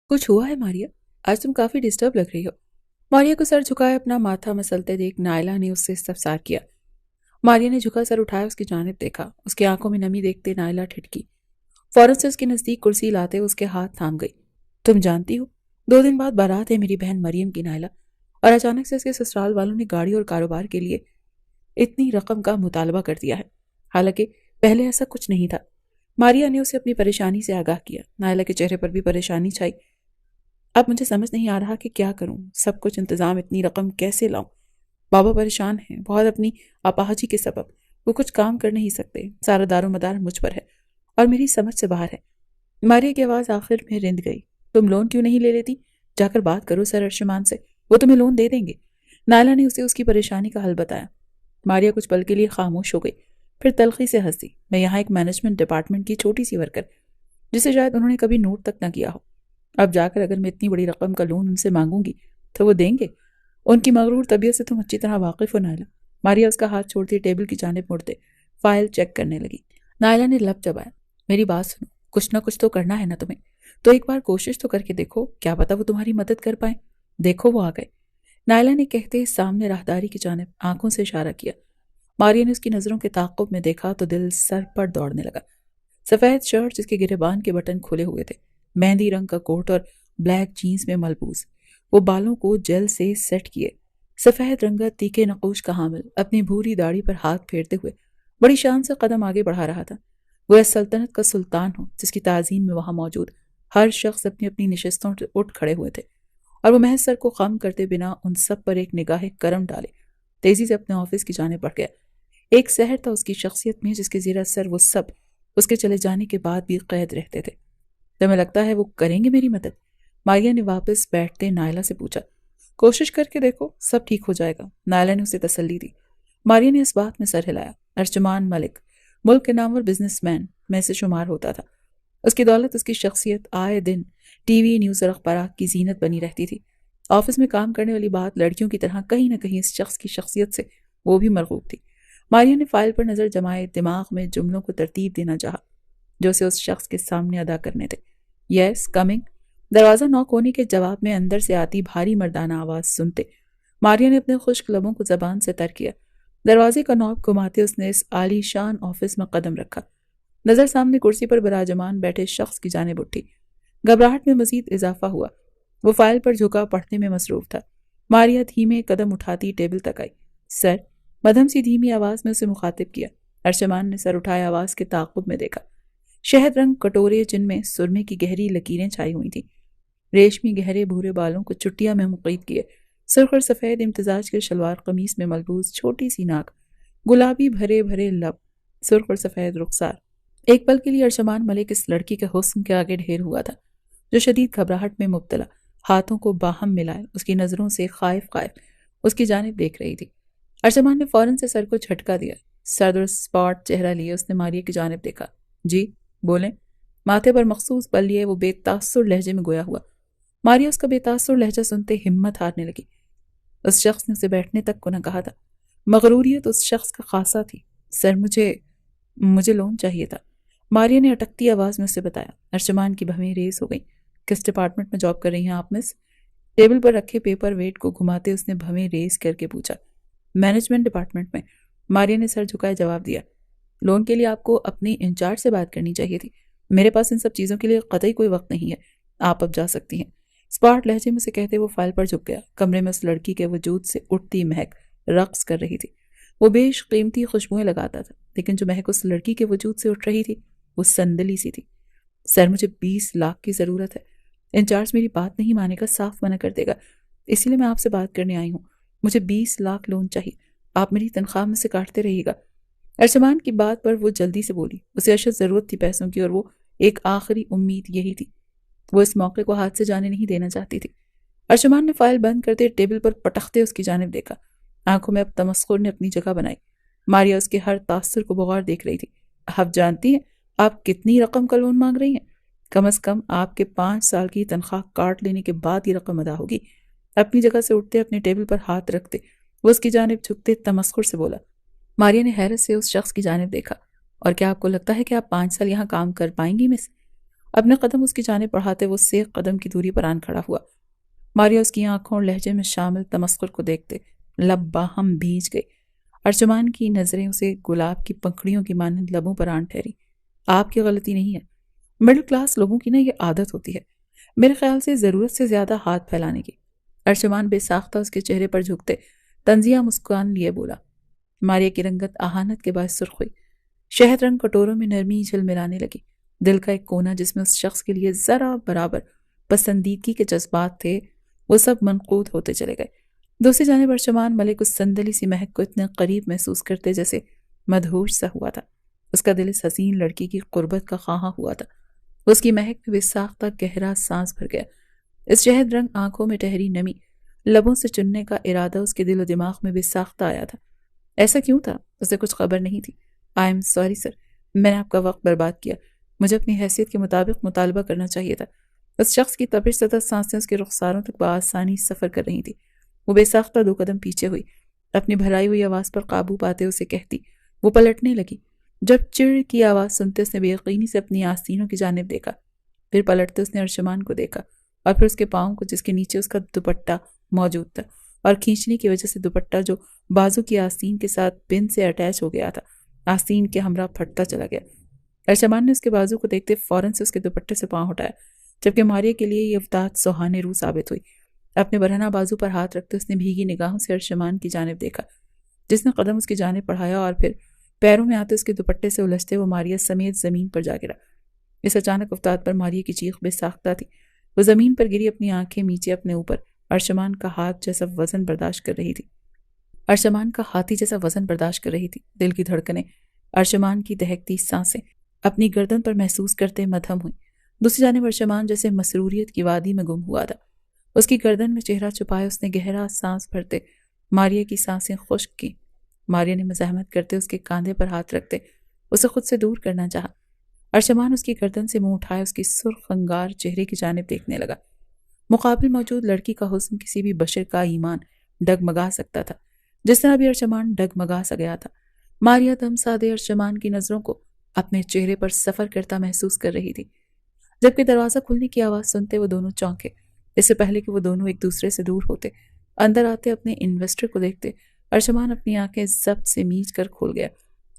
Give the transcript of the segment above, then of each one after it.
کچھ ہوا ہے ماریا؟ آج تم کافی ڈسٹرب لگ رہی ہو۔ ماریا کو سر جھکائے اپنا ماتھا مسلتے دیکھ نائلہ نے اس سے استفسار کیا۔ ماریا نے جھکا سر اٹھایا اس کی جانب دیکھا۔ اس کی آنکھوں میں نمی دیکھتے نائلہ ٹھٹکی۔ فوراً سے اس کے نزدیک کرسی لاتے اس کے ہاتھ تھام گئی۔ تم جانتی ہو 2 دن بعد بارات ہے میری بہن مریم کی نائلہ، اور اچانک سے اس کے سسرال والوں نے گاڑی اور کاروبار کے لیے اتنی رقم کا مطالبہ کر دیا ہے، حالانکہ پہلے ایسا کچھ نہیں تھا۔ ماریا نے اسے اپنی پریشانی سے آگاہ کیا۔ نائلہ کے چہرے پر بھی پریشانی چھائی۔ اب مجھے سمجھ نہیں آ رہا کہ کیا کروں، سب کچھ انتظام، اتنی رقم کیسے لاؤں؟ بابا پریشان ہیں بہت اپنی اپاہجی کے سبب، وہ کچھ کام کر نہیں سکتے، سارا دار و مدار مجھ پر ہے اور میری سمجھ سے باہر ہے۔ ماریا کی آواز آخر میں رند گئی۔ تم لون کیوں نہیں لے لیتی؟ جا کر بات کرو سر ارشمان سے، وہ تمہیں لون دے دیں گے۔ نائلہ نے اسے اس کی پریشانی کا حل بتایا۔ ماریا کچھ پل کے لیے خاموش ہو گئی، پھر تلخی سے ہنسی۔ میں یہاں ایک مینجمنٹ ڈپارٹمنٹ کی چھوٹی سی ورکر، جسے شاید انہوں نے کبھی نوٹ تک نہ کیا ہو، اب جا کر اگر میں اتنی بڑی رقم کا لون ان سے مانگوں گی تو وہ دیں گے؟ ان کی مغرور طبیعت سے تم اچھی طرح واقف ہو نائلہ۔ ماریا اس کا ہاتھ چھوڑتی ٹیبل کی جانب مڑتے فائل چیک کرنے لگی۔ نائلہ نے لب چبایا۔ میری بات سنو، کچھ نہ کچھ تو کرنا ہے نا تمہیں، تو ایک بار کوشش تو کر کے دیکھو، کیا پتا وہ تمہاری مدد کر پائیں۔ دیکھو وہ آ گئے، نائلہ نے کہتے سامنے راہداری کی جانب آنکھوں سے اشارہ کیا۔ ماریا نے اس کی نظروں کے تعاقب میں دیکھا تو دل سر پر دوڑنے لگا۔ سفید شرٹ جس کے گریبان کے بٹن کھلے ہوئے تھے، مہندی رنگ کا کوٹ اور بلیک جینز میں ملبوس، وہ بالوں کو جیل سے سیٹ کیے، سفید رنگت تیکے نقوش کا حامل، اپنی بھوری داڑھی پر ہاتھ پھیرتے ہوئے بڑی شان سے قدم آگے بڑھا رہا تھا۔ وہ اس سلطنت کا سلطان ہو جس کی تعظیم میں وہاں موجود ہر شخص اپنی اپنی نشستوں سے اٹھ کھڑے ہوئے تھے، اور وہ محض سر کو خم کرتے بنا ان سب پر ایک نگاہ کرم ڈالے تیزی سے اپنے آفس کی جانب بڑھ گیا۔ ایک سحر تھا اس کی شخصیت میں جس کے زیر اثر وہ سب اس کے چلے جانے کے بعد بھی قید رہتے تھے۔ تمہیں لگتا ہے وہ کریں گے میری مدد؟ ماریا نے واپس بیٹھتے نائلہ سے پوچھا۔ کوشش کر کے دیکھو، سب ٹھیک ہو جائے گا، نائلہ نے اسے تسلی دی۔ ماریا نے اس بات میں سر ہلایا۔ ارجمان ملک ملک کے نامور بزنس مین میں سے شمار ہوتا تھا۔ اس کی دولت، اس کی شخصیت آئے دن ٹی وی نیوز اور اخبارات کی زینت بنی رہتی تھی۔ آفس میں کام کرنے والی بات لڑکیوں کی طرح کہیں نہ کہیں اس شخص کی شخصیت سے وہ بھی مرغوب تھی۔ ماریا نے فائل پر نظر جمائے، دماغ میں جملوں کو ترتیب دینا چاہا جو اسے اس شخص کے سامنے ادا کرنے تھے۔ یس کمنگ۔ دروازہ نوک ہونے کے جواب میں اندر سے آتی بھاری مردانہ آواز سنتے ماریا نے اپنے خشک لبوں کو زبان سے تر کیا۔ دروازے کا نوب گھماتے اس نے اس عالی شان آفس میں قدم رکھا۔ نظر سامنے کرسی پر براجمان بیٹھے شخص کی جانب اٹھی۔ گھبراہٹ میں مزید اضافہ ہوا۔ وہ فائل پر جھکا پڑھنے میں مصروف تھا۔ ماریا دھیمے قدم اٹھاتی ٹیبل تک آئی۔ سر، مدھم سی دھیمی آواز میں اسے مخاطب کیا۔ ارشمان نے سر اٹھائے آواز کے تعاقب میں دیکھا۔ شہد رنگ کٹورے جن میں سرمے کی گہری لکیریں چھائی ہوئی تھیں، ریشمی گہرے بھورے بالوں کو چٹیا میں مقید کیے، سرخ اور سفید امتزاج کے شلوار قمیص میں ملبوس چھوٹی سی ناک، گلابی بھرے بھرے لب، سرخ اور سفید رخسار۔ ایک پل کے لیے ارشمان ملک اس لڑکی کے حسن کے آگے ڈھیر ہوا تھا جو شدید گھبراہٹ میں مبتلا، ہاتھوں کو باہم ملائے اس کی نظروں سے خائف خائف اس کی جانب دیکھ رہی تھی۔ ارشمان نے فوراً سے سر کو جھٹکا دیا۔ سرد اور سپاٹ چہرہ لیے اس نے ماریا کی جانب دیکھا۔ جی بولیں۔ ماتھے پر مخصوص بل لیے وہ بے تاثر لہجے میں گویا ہوا۔ ماریا اس کا بے تاثر لہجہ سنتے ہمت ہارنے لگی۔ اس شخص نے اسے بیٹھنے تک کو نہ کہا تھا۔ مغروریت اس شخص کا خاصہ تھی۔ سر مجھے لون چاہیے تھا، ماریا نے اٹکتی آواز میں اسے بتایا۔ ارشمان کی بھویں ریز ہو گئیں۔ کس ڈپارٹمنٹ میں جاب کر رہی ہیں آپ مس؟ ٹیبل پر رکھے پیپر ویٹ کو گھماتے اس نے بھویں ریز کر کے پوچھا۔ مینجمنٹ ڈپارٹمنٹ میں، ماریا نے سر جھکائے جواب دیا۔ لون کے لیے آپ کو اپنی انچارج سے بات کرنی چاہیے تھی، میرے پاس ان سب چیزوں کے لیے قطعی کوئی وقت نہیں ہے، آپ اب جا سکتی ہیں۔ اسپاٹ لہجے میں سے کہتے وہ فائل پر جھک گیا۔ کمرے میں اس لڑکی کے وجود سے اٹھتی مہک رقص کر رہی تھی۔ وہ بیش قیمتی خوشبوئیں لگاتا تھا، لیکن جو مہک اس لڑکی کے وجود سے اٹھ رہی تھی وہ سندلی سی تھی۔ سر مجھے 20 لاکھ کی ضرورت ہے، انچارج میری بات نہیں مانے گا، صاف منع کر دے گا، اسی لیے میں آپ سے بات کرنے آئی ہوں۔ مجھے 20 لاکھ لون چاہیے، آپ میری تنخواہ میں سے کاٹتے رہیے گا۔ ارشمان کی بات پر وہ جلدی سے بولی۔ اسے اشد ضرورت تھی پیسوں کی، اور وہ ایک آخری امید یہی تھی۔ وہ اس موقع کو ہاتھ سے جانے نہیں دینا چاہتی تھی۔ ارشمان نے فائل بند کرتے ٹیبل پر پٹختے اس کی جانب دیکھا۔ آنکھوں میں اب تمسخر نے اپنی جگہ بنائی۔ ماریا اس کے ہر تاثر کو بغور دیکھ رہی تھی۔ آپ جانتی ہیں آپ کتنی رقم کا لون مانگ رہی ہیں؟ کم از کم آپ کے 5 سال کی تنخواہ کاٹ لینے کے بعد یہ رقم ادا ہوگی۔ اپنی جگہ سے اٹھتے اپنے ٹیبل پر ہاتھ رکھتے وہ اس کی جانب جھکتے تمسخر سے بولا۔ ماریا نے حیرت سے اس شخص کی جانب دیکھا۔ اور کیا آپ کو لگتا ہے کہ آپ 5 سال یہاں کام کر پائیں گی مس؟ اپنے قدم اس کی جانب بڑھاتے وہ اس سے ایک قدم کی دوری پر آن کھڑا ہوا۔ ماریا اس کی آنکھوں اور لہجے میں شامل تمسخر کو دیکھتے لب باہم بھیج گئی۔ ارجمان کی نظریں اسے گلاب کی پنکھڑیوں کی مانند لبوں پر آن ٹھہری۔ آپ کی غلطی نہیں ہے، مڈل کلاس لوگوں کی یہ عادت ہوتی ہے، میرے خیال سے ضرورت سے زیادہ ہاتھ پھیلانے کی۔ ارجمان بے ساختہ اس کے چہرے پر جھکتے طنزیہ مسکان لیے بولا۔ ماریا کی رنگت اہانت کے باعث سرخ ہوئی۔ شہد رنگ کٹوروں میں نرمی جھل ملانے لگی۔ دل کا ایک کونا جس میں اس شخص کے لیے ذرا برابر پسندیدگی کے جذبات تھے، وہ سب منقود ہوتے چلے گئے۔ دوسری جانب ارجمان ملک اس سندلی سی مہک کو اتنے قریب محسوس کرتے جیسے مدہوش سا ہوا تھا۔ اس کا دل اس حسین لڑکی کی قربت کا خواہاں ہوا تھا۔ اس کی مہک میں بے ساختہ گہرا سانس بھر گیا۔ اس شہد رنگ آنکھوں میں ٹہری نمی، لبوں سے چننے کا ارادہ اس کے دل و دماغ میں بے ساختہ آیا تھا۔ ایسا کیوں تھا؟ اسے کچھ خبر نہیں تھی۔ آئی ایم سوری سر، میں نے آپ کا وقت برباد کیا، مجھے اپنی حیثیت کے مطابق مطالبہ کرنا چاہیے تھا۔ اس شخص کی تپش زدہ سانسیں اس کے رخساروں تک بآسانی سفر کر رہی تھی۔ وہ بے ساختہ 2 قدم پیچھے ہوئی، اپنی بھرائی ہوئی آواز پر قابو پاتے اسے کہتی۔ وہ پلٹنے لگی۔ جب چڑ کی آواز سنتے اس نے بے یقینی سے اپنی آستینوں کی جانب دیکھا، پھر پلٹتے اس نے ارجمان کو دیکھا اور پھر اس کے پاؤں کو جس کے نیچے اس کا دوپٹہ موجود تھا، اور کھینچنے کی وجہ سے دوپٹہ جو بازو کی آستین کے ساتھ پن سے اٹیچ ہو گیا تھا، آستین کے ہمراہ پھٹتا چلا گیا۔ ارجمان نے اس کے بازو کو دیکھتے فوراً سے اس کے دوپٹے سے پاؤں ہٹایا، جبکہ ماریا کے لیے یہ افتاد سہانے روح ثابت ہوئی۔ اپنے برہنہ بازو پر ہاتھ رکھتے اس نے بھیگی نگاہوں سے ارجمان کی جانب دیکھا، جس نے قدم اس کی جانب بڑھایا اور پھر پیروں میں آتے اس کے دوپٹے سے الجھتے وہ ماریا سمیت زمین پر جا گرا۔ اس اچانک افتاد پر ماریا کی چیخ بے ساختہ تھی۔ وہ زمین پر گری، اپنی آنکھیں میچے اپنے اوپر ارجمان کا ہاتھ جیسا وزن برداشت کر رہی تھی۔ ارجمان کا ہاتھی جیسا وزن برداشت کر رہی تھی۔ دل کی دھڑکنیں، ارجمان کی دہکتی سانسیں اپنی گردن پر محسوس کرتے مدھم ہوئی۔ دوسری جانب ارجمان جیسے مسروریت کی وادی میں گم ہوا تھا۔ اس کی گردن میں چہرہ چھپائے اس نے گہرا سانس بھرتے ماریا کی سانسیں خشک کی۔ ماریا نے مزاحمت کرتے اس کے کاندھے پر ہاتھ رکھتے اسے خود سے دور کرنا چاہا۔ ارجمان اس کی گردن سے منہ اٹھائے اس کی سرخ انگار چہرے کی جانب دیکھنے لگا۔ مقابل موجود لڑکی کا حسن کسی بھی بشر کا ایمان ڈگمگا سکتا تھا، جس طرح بھی ارجمان ڈگمگا سا گیا تھا۔ ماریا دم سادے ارجمان کی نظروں کو اپنے چہرے پر سفر کرتا محسوس کر رہی تھی۔ جبکہ دروازہ کھلنے کی آواز سنتے وہ دونوں چونکے۔ اس سے پہلے کہ وہ دونوں ایک دوسرے سے دور ہوتے، اندر آتے اپنے انویسٹر کو دیکھتے، ارجمان اپنی آنکھیں ضبط سے میچ کر کھول گیا،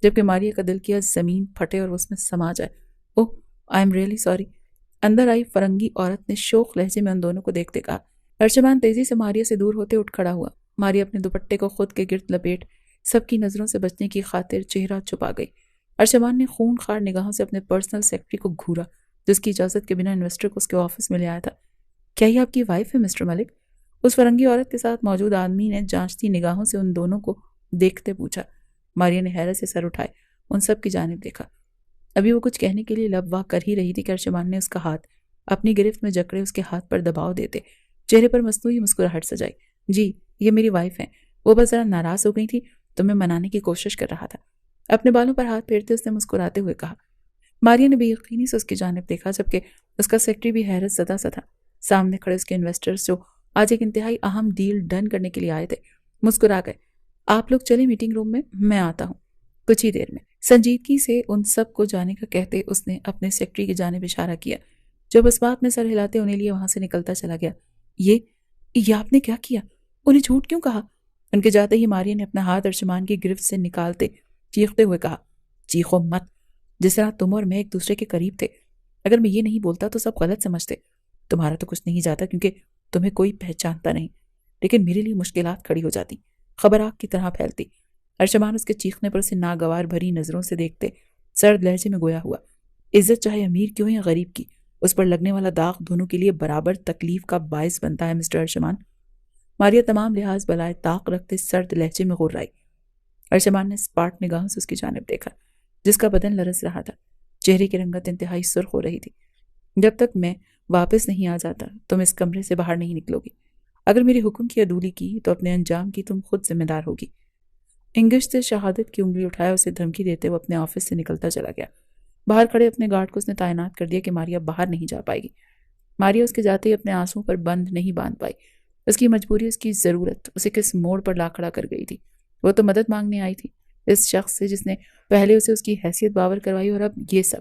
جبکہ ماریا کا دل کیا زمین پھٹے اور اس میں سما جائے۔ اوہ، آئی ایم ریئلی سوری، اندر آئی فرنگی عورت نے شوخ لہجے میں ان دونوں کو دیکھتے کہا۔ ارجمان تیزی سے ماریا سے دور ہوتے اٹھ کھڑا ہوا۔ ماریا اپنے دوپٹے کو خود کے گرد لپیٹ سب کی نظروں سے بچنے کی خاطر چہرہ چھپا گئی۔ ارجمان نے خون خوار نگاہوں سے اپنے پرسنل سیکرٹری کو گھورا، جس کی اجازت کے بنا انویسٹر کو اس کے آفس میں لے آیا تھا۔ کیا یہ آپ کی وائف ہے مسٹر ملک؟ اس فرنگی عورت کے ساتھ موجود آدمی نے جانچتی نگاہوں سے ان دونوں کو دیکھتے پوچھا۔ ماریا نے حیرت سے سر اٹھائے ان سب کی جانب دیکھا۔ ابھی وہ کچھ کہنے کے لیے لب واہ کر ہی رہی تھی کہ ارجمان نے اس کا ہاتھ اپنی گرفت میں جکڑے اس کے ہاتھ پر دباؤ دیتے چہرے پر مصنوعی مسکراہٹ سجائی۔ جی، یہ میری وائف ہیں، وہ بس ذرا ناراض ہو گئی تھی تو میں منانے کی کوشش کر رہا تھا۔ اپنے بالوں پر ہاتھ پھیرتے اس نے مسکراتے ہوئے کہا۔ ماریا نے بے یقینی سے اس کی جانب دیکھا، جبکہ اس کا سیکرٹری بھی حیرت زدہ سا تھا۔ سامنے کھڑے اس کے انویسٹرز جو آج ایک انتہائی اہم ڈیل ڈن کرنے کے لیے آئے تھے مسکرا گئے۔ آپ لوگ چلیں میٹنگ روم میں آتا ہوں کچھ ہی دیر میں۔ سنجیدگی سے ان سب کو جانے کا کہتے اس نے اپنے سیکرٹری کی جانب اشارہ کیا، جب اس بات میں سر ہلاتے انہیں لیے وہاں سے نکلتا چلا گیا۔ یہ آپ نے کیا کیا؟ انہیں جھوٹ کیوں کہا؟ ان کے جاتے ہی ماریا نے اپنا ہاتھ ارجمان کی گرفت سے نکالتے چیختے ہوئے کہا۔ چیخو مت، جس طرح تم اور میں ایک دوسرے کے قریب تھے۔ اگر میں یہ نہیں بولتا تو سب غلط سمجھتے۔ تمہارا تو کچھ نہیں جاتا کیونکہ تمہیں کوئی پہچانتا نہیں، لیکن میرے لیے مشکلات کھڑی ہو جاتی، خبر آگ کی طرح پھیلتی۔ ارجمان اس کے چیخنے پر اسے ناگوار بھری نظروں سے دیکھتے سرد لہجے میں گویا ہوا۔ عزت چاہے امیر کیوں یا غریب کی، اس پر لگنے والا داغ دونوں کے لیے برابر تکلیف کا باعث بنتا ہے مسٹر ارجمان۔ ماریا تمام لحاظ بلائے طاق رکھتے سرد لہجے میں غر آئی۔ ارجمان نے اسپاٹ نگاہوں سے اس کی جانب دیکھا، جس کا بدن لرز رہا تھا، چہرے کی رنگت انتہائی سرخ ہو رہی تھی۔ جب تک میں واپس نہیں آ جاتا تم اس کمرے سے باہر نہیں نکلو گی۔ اگر میرے حکم کی عدولی کی تو اپنے انجام کی تم خود ذمہ دار ہوگی۔ انگشت سے شہادت کی انگلی اٹھائے اسے دھمکی دیتے وہ اپنے آفس سے نکلتا چلا گیا۔ باہر کھڑے اپنے گارڈ کو اس نے تعینات کر دیا کہ ماریا باہر نہیں جا پائے گی۔ ماریا اس کے جاتے ہی اپنے آنسوں پر بند نہیں باندھ پائی۔ اس کی مجبوری، اس کی ضرورت اسے کس موڑ پر لا کھڑا کر گئی تھی۔ وہ تو مدد مانگنے آئی تھی اس شخص سے جس نے پہلے اسے اس کی حیثیت باور کروائی، اور اب یہ سب۔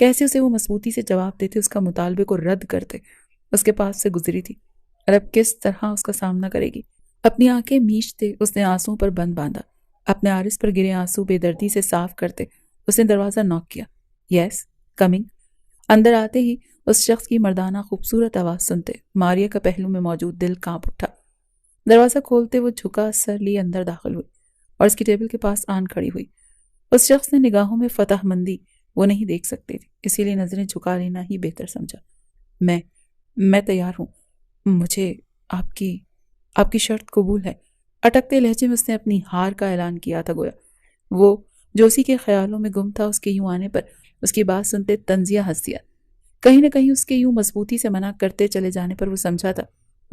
کیسے اسے وہ مضبوطی سے جواب دیتے، اس کا مطالبے کو رد کرتے۔ اس کے پاس سے گزری تھی اور اب کس طرح اس کا سامنا کرے گی؟ اپنی آنکھیں میچتے اس نے آنسوں پر بند باندھا۔ اپنے عارض پر گرے آنسو بے دردی سے صاف کرتے اس نے دروازہ نوک کیا۔ یس کمنگ۔ اندر آتے ہی اس شخص کی مردانہ خوبصورت آواز سنتے ماریا کا پہلو میں موجود دل کانپ اٹھا۔ دروازہ کھولتے وہ جھکا سر لیے اندر داخل ہوئی اور اس کی ٹیبل کے پاس آن کھڑی ہوئی۔ اس شخص نے نگاہوں میں فتح مندی وہ نہیں دیکھ سکتی تھی، اسی لیے نظریں جھکا لینا ہی بہتر سمجھا۔ میں تیار ہوں، مجھے آپ کی شرط قبول ہے۔ اٹکتے لہجے میں اس نے اپنی ہار کا اعلان کیا تھا، گویا وہ جو اسی کے خیالوں میں گم تھا اس کے یوں آنے پر اس کی بات سنتے طنزیہ ہنس دیا۔ کہیں نہ کہیں اس کے یوں مضبوطی سے منع کرتے چلے جانے پر وہ سمجھا تھا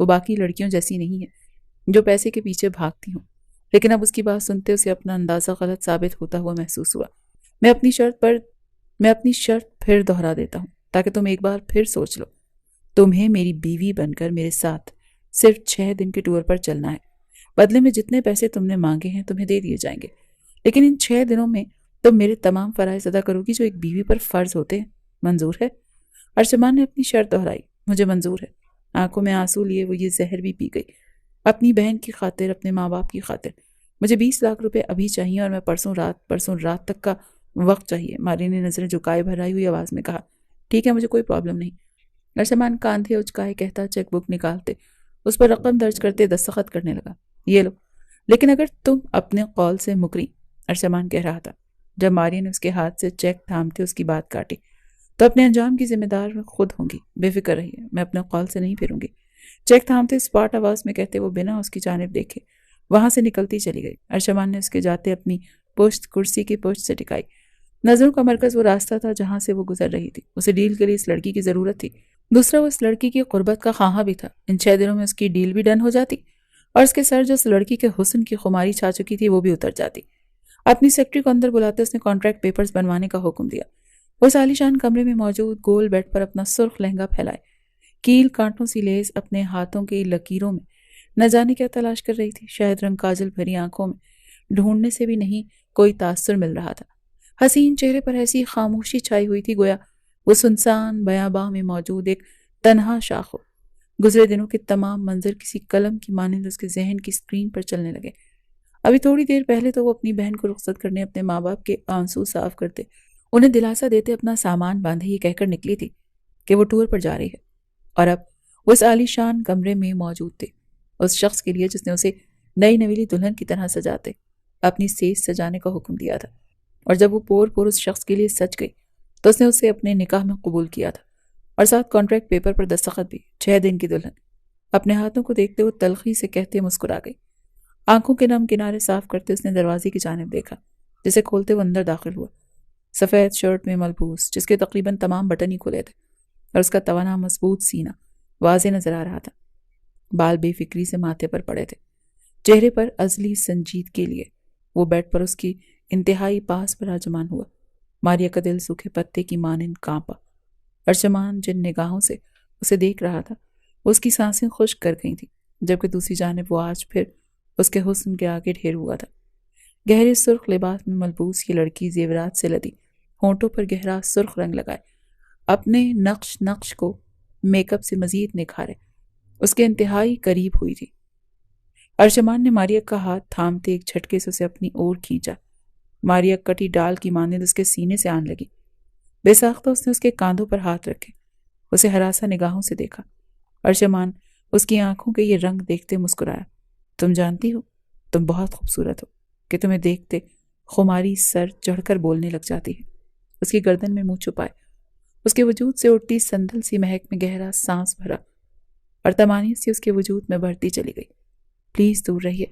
وہ باقی لڑکیوں جیسی نہیں ہے جو پیسے کے پیچھے بھاگتی ہوں، لیکن اب اس کی بات سنتے اسے اپنا اندازہ غلط ثابت ہوتا ہوا محسوس ہوا۔ میں اپنی شرط پھر دہرا دیتا ہوں تاکہ تم ایک بار پھر سوچ لو۔ تمہیں میری بیوی بن کر میرے ساتھ صرف 6 دن کے ٹور پر چلنا ہے۔ بدلے میں جتنے پیسے تم نے مانگے ہیں تمہیں دے دیے جائیں گے، لیکن ان 6 دنوں میں تم میرے تمام فرائض ادا کرو گی جو ایک بیوی پر فرض ہوتے ہیں۔ منظور ہے؟ ارشمان نے اپنی شرط دہرائی۔ مجھے منظور ہے۔ آنکھوں میں آنسو لیے وہ یہ زہر بھی پی گئی۔ اپنی بہن کی خاطر، اپنے ماں باپ کی خاطر مجھے 20 لاکھ روپے ابھی چاہیے اور میں پرسوں رات تک کا وقت چاہیے۔ ماری نے نظریں جھکائے بھرائی ہوئی آواز میں کہا۔ ٹھیک ہے، مجھے کوئی پرابلم نہیں۔ ارشمان کاندھے اچکائے کہتا چیک بک نکالتے اس پر رقم درج کرتے دستخط کرنے لگا۔ یہ لو، لیکن اگر تم اپنے قول سے مکری، ارشمان کہہ رہا تھا جب ماری نے اس کے ہاتھ سے چیک تھامتے اس کی بات کاٹی، تو اپنے انجام کی ذمہ دار خود ہوں گی۔ بے فکر رہیے، میں اپنے قول سے نہیں پھروں گی۔ چیک تھامتے اسپاٹ آواز میں کہتے وہ بنا اس کی جانب دیکھے وہاں سے نکلتی چلی گئی۔ ارشمان نے اس کے جاتے اپنی پشت کرسی کی پشت سے ٹکائی۔ نظروں کا مرکز وہ راستہ تھا جہاں سے وہ گزر رہی تھی۔ اسے ڈیل کے لیے اس لڑکی کی ضرورت تھی، دوسرا وہ اس لڑکی کی قربت کا خواہاں بھی تھا۔ ان 6 دنوں میں اس کی ڈیل بھی ڈن ہو جاتی اور اس کے سر جو اس لڑکی کے حسن کی خماری چھا چکی تھی وہ بھی اتر جاتی۔ اپنی سیکرٹری کو اندر بلاتے اس نے کانٹریکٹ پیپرز بنوانے کا حکم دیا۔ وہ اس عالیشان کمرے میں موجود گول بیڈ پر اپنا سرخ لہنگا پھیلائے، کیل کانٹوں سی لیس اپنے ہاتھوں کی لکیروں میں نہ جانے کیا تلاش کر رہی تھی۔ شاید رنگ کاجل بھری آنکھوں میں ڈھونڈنے سے بھی نہیں کوئی تاثر مل رہا تھا۔ حسین چہرے پر ایسی خاموشی چھائی ہوئی تھی گویا وہ سنسان بیاباں میں موجود ایک تنہا شاخ ہو۔ گزرے دنوں کے تمام منظر کسی قلم کی مانند اس کے ذہن کی سکرین پر چلنے لگے۔ ابھی تھوڑی دیر پہلے تو وہ اپنی بہن کو رخصت کرنے اپنے ماں باپ کے آنسو صاف کرتے انہیں دلاسا دیتے اپنا سامان باندھے یہ کہہ کر نکلی تھی کہ وہ ٹور پر جا رہی ہے، اور اب وہ اس عالیشان کمرے میں موجود تھے اس شخص کے لیے جس نے اسے نئی نویلی دلہن کی طرح سجاتے اپنی سیج سجانے کا حکم دیا تھا۔ اور جب وہ پور اس شخص کے لیے سج گئی تو اس نے اسے اپنے نکاح میں قبول کیا تھا اور ساتھ کانٹریکٹ پیپر پر دستخط بھی۔ 6 دن کی دلہن اپنے ہاتھوں کو دیکھتے وہ تلخی سے کہتے مسکرا گئی۔ آنکھوں کے نم کنارے صاف کرتے اس نے دروازے کی جانب دیکھا، جسے کھولتے وہ اندر داخل ہوا۔ سفید شرٹ میں ملبوس جس کے تقریباً تمام بٹن ہی کھلے تھے اور اس کا توانا مضبوط سینہ واضح نظر آ رہا تھا۔ بال بے فکری سے ماتھے پر پڑے تھے، چہرے پر ازلی سنجیدگی کے لیے وہ بیڈ پر اس کی انتہائی پاس براجمان ہوا۔ ماریا کا دل سوکھے پتے کی مانند کانپا۔ ارشمان جن نگاہوں سے اسے دیکھ رہا تھا اس کی سانسیں خشک کر گئی تھیں، جبکہ دوسری جانب وہ آج پھر اس کے حسن کے آگے ڈھیر ہوا تھا۔ گہرے سرخ لباس میں ملبوس یہ لڑکی زیورات سے لدی، ہونٹوں پر گہرا سرخ رنگ لگائے، اپنے نقش کو میک اپ سے مزید نکھارے اس کے انتہائی قریب ہوئی تھی۔ ارشمان نے ماریا کا ہاتھ تھامتے ایک جھٹکے سے اسے اپنی اور کھینچا۔ ماریا کٹی ڈال کی مانند اس کے سینے سے آن لگی۔ بے ساختہ اس نے اس کے کاندھوں پر ہاتھ رکھے، اسے ہراساں نگاہوں سے دیکھا۔ ارشمان اس کی آنکھوں کے یہ رنگ دیکھتے مسکرایا۔ تم جانتی ہو تم بہت خوبصورت ہو کہ تمہیں دیکھتے خماری سر چڑھ کر بولنے لگ جاتی ہے۔ اس کی گردن میں منہ چھپائے اس کے وجود سے اٹھتی سندل سی مہک میں گہرا سانس بھرا اور تمانیت سی اس کے وجود میں بڑھتی چلی گئی۔ پلیز دور رہیے،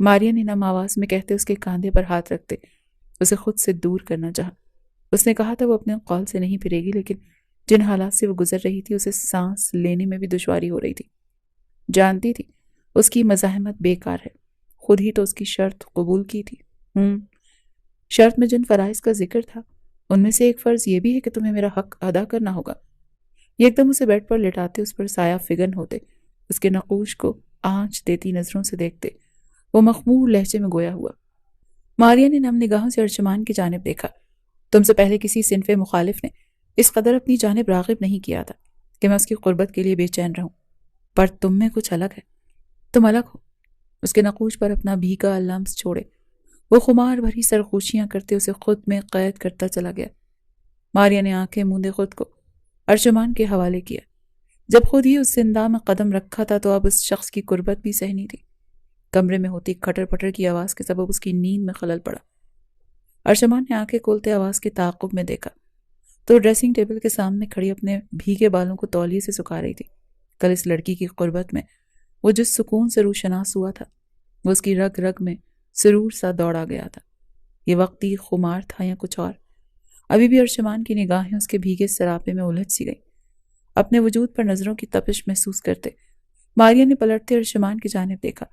ماریا نے نم آواز میں کہتے اس کے کاندھے پر ہاتھ رکھتے اسے خود سے دور کرنا چاہا۔ اس نے کہا تھا وہ اپنے قول سے نہیں پھرے گی، لیکن جن حالات سے وہ گزر رہی تھی اسے سانس لینے میں بھی دشواری ہو رہی تھی۔ جانتی تھی اس کی مزاحمت بیکار ہے، خود ہی تو اس کی شرط قبول کی تھی۔ شرط میں جن فرائض کا ذکر تھا ان میں سے ایک فرض یہ بھی ہے کہ تمہیں میرا حق ادا کرنا ہوگا۔ یہ ایک دم اسے بیڈ پر لٹاتے اس پر سایہ فگن ہوتے اس کے نقوش کو آنچ دیتی نظروں سے دیکھتے وہ مخمور لہجے میں گویا ہوا۔ ماریا نے نم نگاہوں سے ارشمان کی جانب دیکھا۔ تم سے پہلے کسی صنف مخالف نے اس قدر اپنی جانب راغب نہیں کیا تھا کہ میں اس کی قربت کے لیے بے چین رہوں، پر تم میں کچھ الگ ہے، تم الگ ہو۔ اس کے نقوش پر اپنا بھیگا لمس چھوڑے وہ خمار بھری سرخوشیاں کرتے اسے خود میں قید کرتا چلا گیا۔ ماریا نے آنکھیں موندے خود کو ارجمان کے حوالے کیا۔ جب خود ہی اس زندہ میں قدم رکھا تھا تو اب اس شخص کی قربت بھی سہنی تھی۔ کمرے میں ہوتی کھٹر پٹر کی آواز کے سبب اس کی نیند میں خلل پڑا۔ ارجمان نے آنکھیں کھولتے آواز کے تعاقب میں دیکھا تو ڈریسنگ ٹیبل کے سامنے کھڑی اپنے بھیگے بالوں کو تولیے سے سکھا رہی تھی۔ کل اس لڑکی کی قربت میں وہ جس سکون سے روشناس ہوا تھا وہ اس کی رگ رگ میں سرور سا دوڑا گیا تھا۔ یہ وقتی خمار تھا یا کچھ اور؟ ابھی بھی ارجمان کی نگاہیں اس کے بھیگے سراپے میں الجھ سی گئی۔ اپنے وجود پر نظروں کی تپش محسوس کرتے ماریا نے پلٹتے ارجمان کی جانب دیکھا۔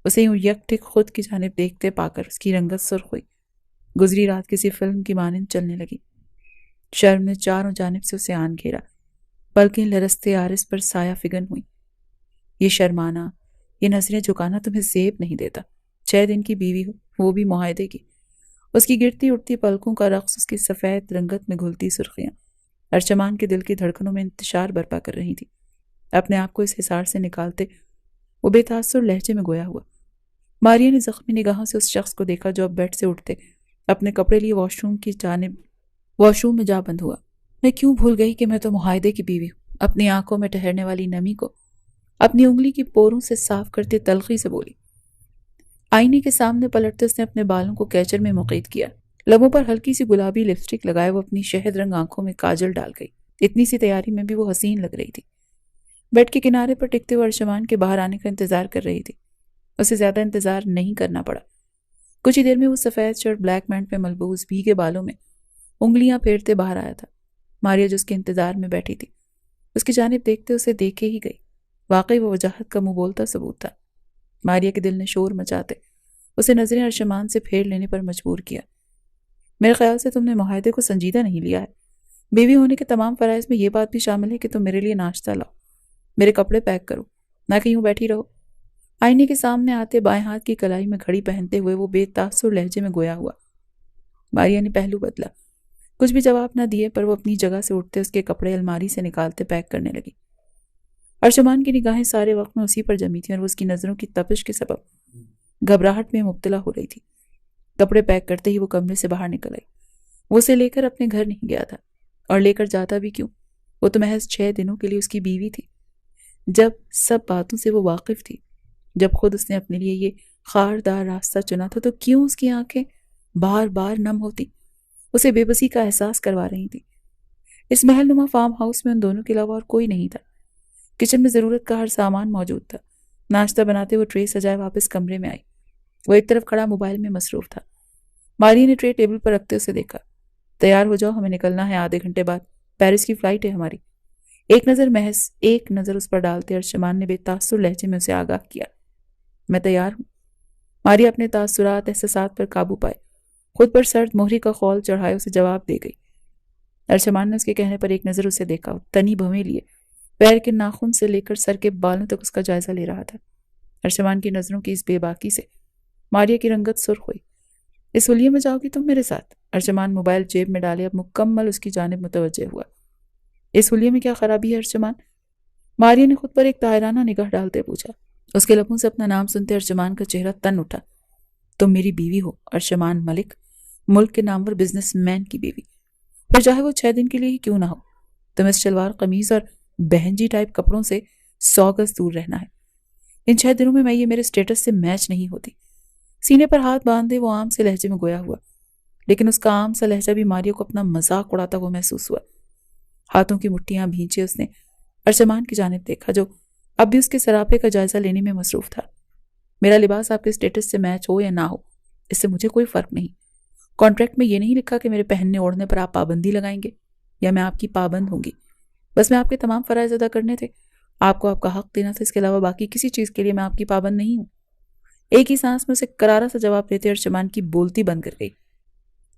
اسے یوں یک ٹھک خود کی جانب دیکھتے پا کر اس کی رنگت سرخ ہوئی، گزری رات کسی فلم کی مانند چلنے لگی۔ شرم نے چاروں جانب سے اسے آن گھیرا، پلکیں لرزتے عارض پر سایہ فگن ہوئی۔ یہ شرمانا، یہ نظریں جھکانا تمہیں زیب نہیں دیتا۔ 6 دن کی بیوی ہو، وہ بھی معاہدے کی۔ اس کی گرتی اٹھتی پلکوں کا رقص، اس کی سفید رنگت میں گھلتی سرخیاں ارجمان کے دل کی دھڑکنوں میں انتشار برپا کر رہی تھی۔ اپنے آپ کو اس حصار سے نکالتے وہ بے تاثر لہجے میں گویا ہوا۔ ماریا نے زخمی نگاہوں سے اس شخص کو دیکھا جو اب بیڈ سے اٹھتے اپنے کپڑے لیے واش روم میں جا بند ہوا۔ میں کیوں بھول گئی کہ میں تو معاہدے کی بیوی ہوں؟ اپنی آنکھوں میں ٹھہرنے والی نمی کو اپنی انگلی کی پوروں سے صاف کرتے تلخی سے بولی۔ آئینے کے سامنے پلٹتے اس نے اپنے بالوں کو کیچر میں مقید کیا، لبوں پر ہلکی سی گلابی لپسٹک لگائے وہ اپنی شہد رنگ آنکھوں میں کاجل ڈال گئی۔ اتنی سی تیاری میں بھی وہ حسین لگ رہی تھی۔ بیڈ کے کنارے پر ٹکتے ہوئے ارجمان کے باہر آنے کا انتظار کر رہی تھی۔ اسے زیادہ انتظار نہیں کرنا پڑا۔ کچھ ہی دیر میں وہ سفید شرٹ بلیک پینٹ میں ملبوس بھیگے بالوں میں انگلیاں پھیرتے باہر آیا تھا۔ ماریا جو اس کے انتظار میں بیٹھی تھی اس کی جانب دیکھتے اسے دیکھے ہی گئی۔ واقعی وہ وجاہت کا منہ بولتا ثبوت تھا۔ ماریا کے دل نے شور مچاتے اسے نظریں ارجمان سے پھیر لینے پر مجبور کیا۔ میرے خیال سے تم نے معاہدے کو سنجیدہ نہیں لیا ہے۔ بیوی ہونے کے تمام فرائض میں یہ بات بھی شامل ہے کہ تم میرے لیے ناشتہ لاؤ، میرے کپڑے پیک کرو، نہ کہ یوں بیٹھی رہو۔ آئینے کے سامنے آتے بائیں ہاتھ کی کلائی میں گھڑی پہنتے ہوئے وہ بے تاثر لہجے میں گویا ہوا۔ ماریا نے پہلو بدلا، کچھ بھی جواب نہ دیے، پر وہ اپنی جگہ سے اٹھتے اس کے کپڑے الماری سے نکالتے پیک کرنے لگی۔ ارجمان کی نگاہیں سارے وقت میں اسی پر جمی تھیں اور وہ اس کی نظروں کی تپش کے سبب گھبراہٹ میں مبتلا ہو رہی تھی۔ کپڑے پیک کرتے ہی وہ کمرے سے باہر نکل آئی۔ وہ اسے لے کر اپنے گھر نہیں گیا تھا، اور لے کر جاتا بھی کیوں؟ وہ تو محض 6 دنوں کے لیے اس کی بیوی تھی۔ جب سب باتوں سے وہ واقف تھی، جب خود اس نے اپنے لیے یہ خاردار راستہ چنا تھا، تو کیوں اس کی آنکھیں بار بار نم ہوتی، اسے بے بسی کا احساس کروا رہی تھی؟ اس محل نما فارم ہاؤس میں ان دونوں کے علاوہ اور کوئی نہیں تھا۔ کچن میں ضرورت کا ہر سامان موجود تھا۔ ناشتہ بناتے وہ ٹرے سجائے واپس کمرے میں آئی۔ وہ ایک طرف کھڑا موبائل میں مصروف تھا۔ ماریا نے ٹرے ٹیبل پر رکھتے اسے دیکھا۔ تیار ہو جاؤ، ہمیں نکلنا ہے، آدھے گھنٹے بعد پیرس کی فلائٹ ہے ہماری۔ محض ایک نظر اس پر ڈالتے ارجمان نے بے تاثر لہجے میں اسے آگاہ کیا۔ میں تیار ہوں۔ ماریا اپنے تاثرات احساسات پر قابو پائے، خود پر سرد مہری کا خول چڑھائے اسے جواب دے گئی۔ ارجمان نے اس کے کہنے پر ایک نظر اسے دیکھا، تنی بھویں لیے پیر کے ناخن سے لے کر سر کے بالوں تک اس کا جائزہ لے رہا تھا۔ ارجمان کی نظروں کی اس بے باکی سے ماریا کی رنگت سرخ ہوئی۔ اس حلیے میں جاؤ گی تم میرے ساتھ؟ ارجمان موبائل جیب میں ڈالے اب مکمل اس کی جانب متوجہ ہوا۔ اس حلیے میں کیا خرابی ہے ارجمان؟ ماریا نے خود پر ایک طاہرانہ نگاہ ڈالتے پوچھا۔ اس کے لبوں سے اپنا نام سنتے ارجمان کا چہرہ تن اٹھا۔ تم میری بیوی ہو، ارجمان ملک، ملک کے نامور بزنس مین کی بیوی، پھر چاہے وہ 6 دن کے لیے ہی کیوں نہ ہو۔ تم اس شلوار قمیض اور بہن جی ٹائپ کپڑوں سے 100 گز دور رہنا ہے۔ ان 6 دنوں میں یہ میرے سٹیٹس سے میچ نہیں ہوتی۔ سینے پر ہاتھ باندھے وہ عام سے لہجے میں گویا ہوا، لیکن اس کا عام سا لہجہ بھی ماریا کو اپنا مذاق اڑاتا ہوا محسوس ہوا۔ ہاتھوں کی مٹھیاں بھینچے اس نے ارجمان کی جانب دیکھا جو اب بھی اس کے سراپے کا جائزہ لینے میں مصروف تھا۔ میرا لباس آپ کے سٹیٹس سے میچ ہو یا نہ ہو، اس سے مجھے کوئی فرق نہیں۔ کانٹریکٹ میں یہ نہیں لکھا کہ میرے پہننے اوڑھنے پر آپ پابندی لگائیں گے یا میں آپ کی پابند ہوں گی۔ بس میں آپ کے تمام فرائض ادا کرنے تھے، آپ کو آپ کا حق دینا تھا، اس کے علاوہ باقی کسی چیز کے لیے میں آپ کی پابند نہیں ہوں۔ ایک ہی سانس میں اسے کرارا سا جواب دیتے ارجمان کی بولتی بند کر گئی۔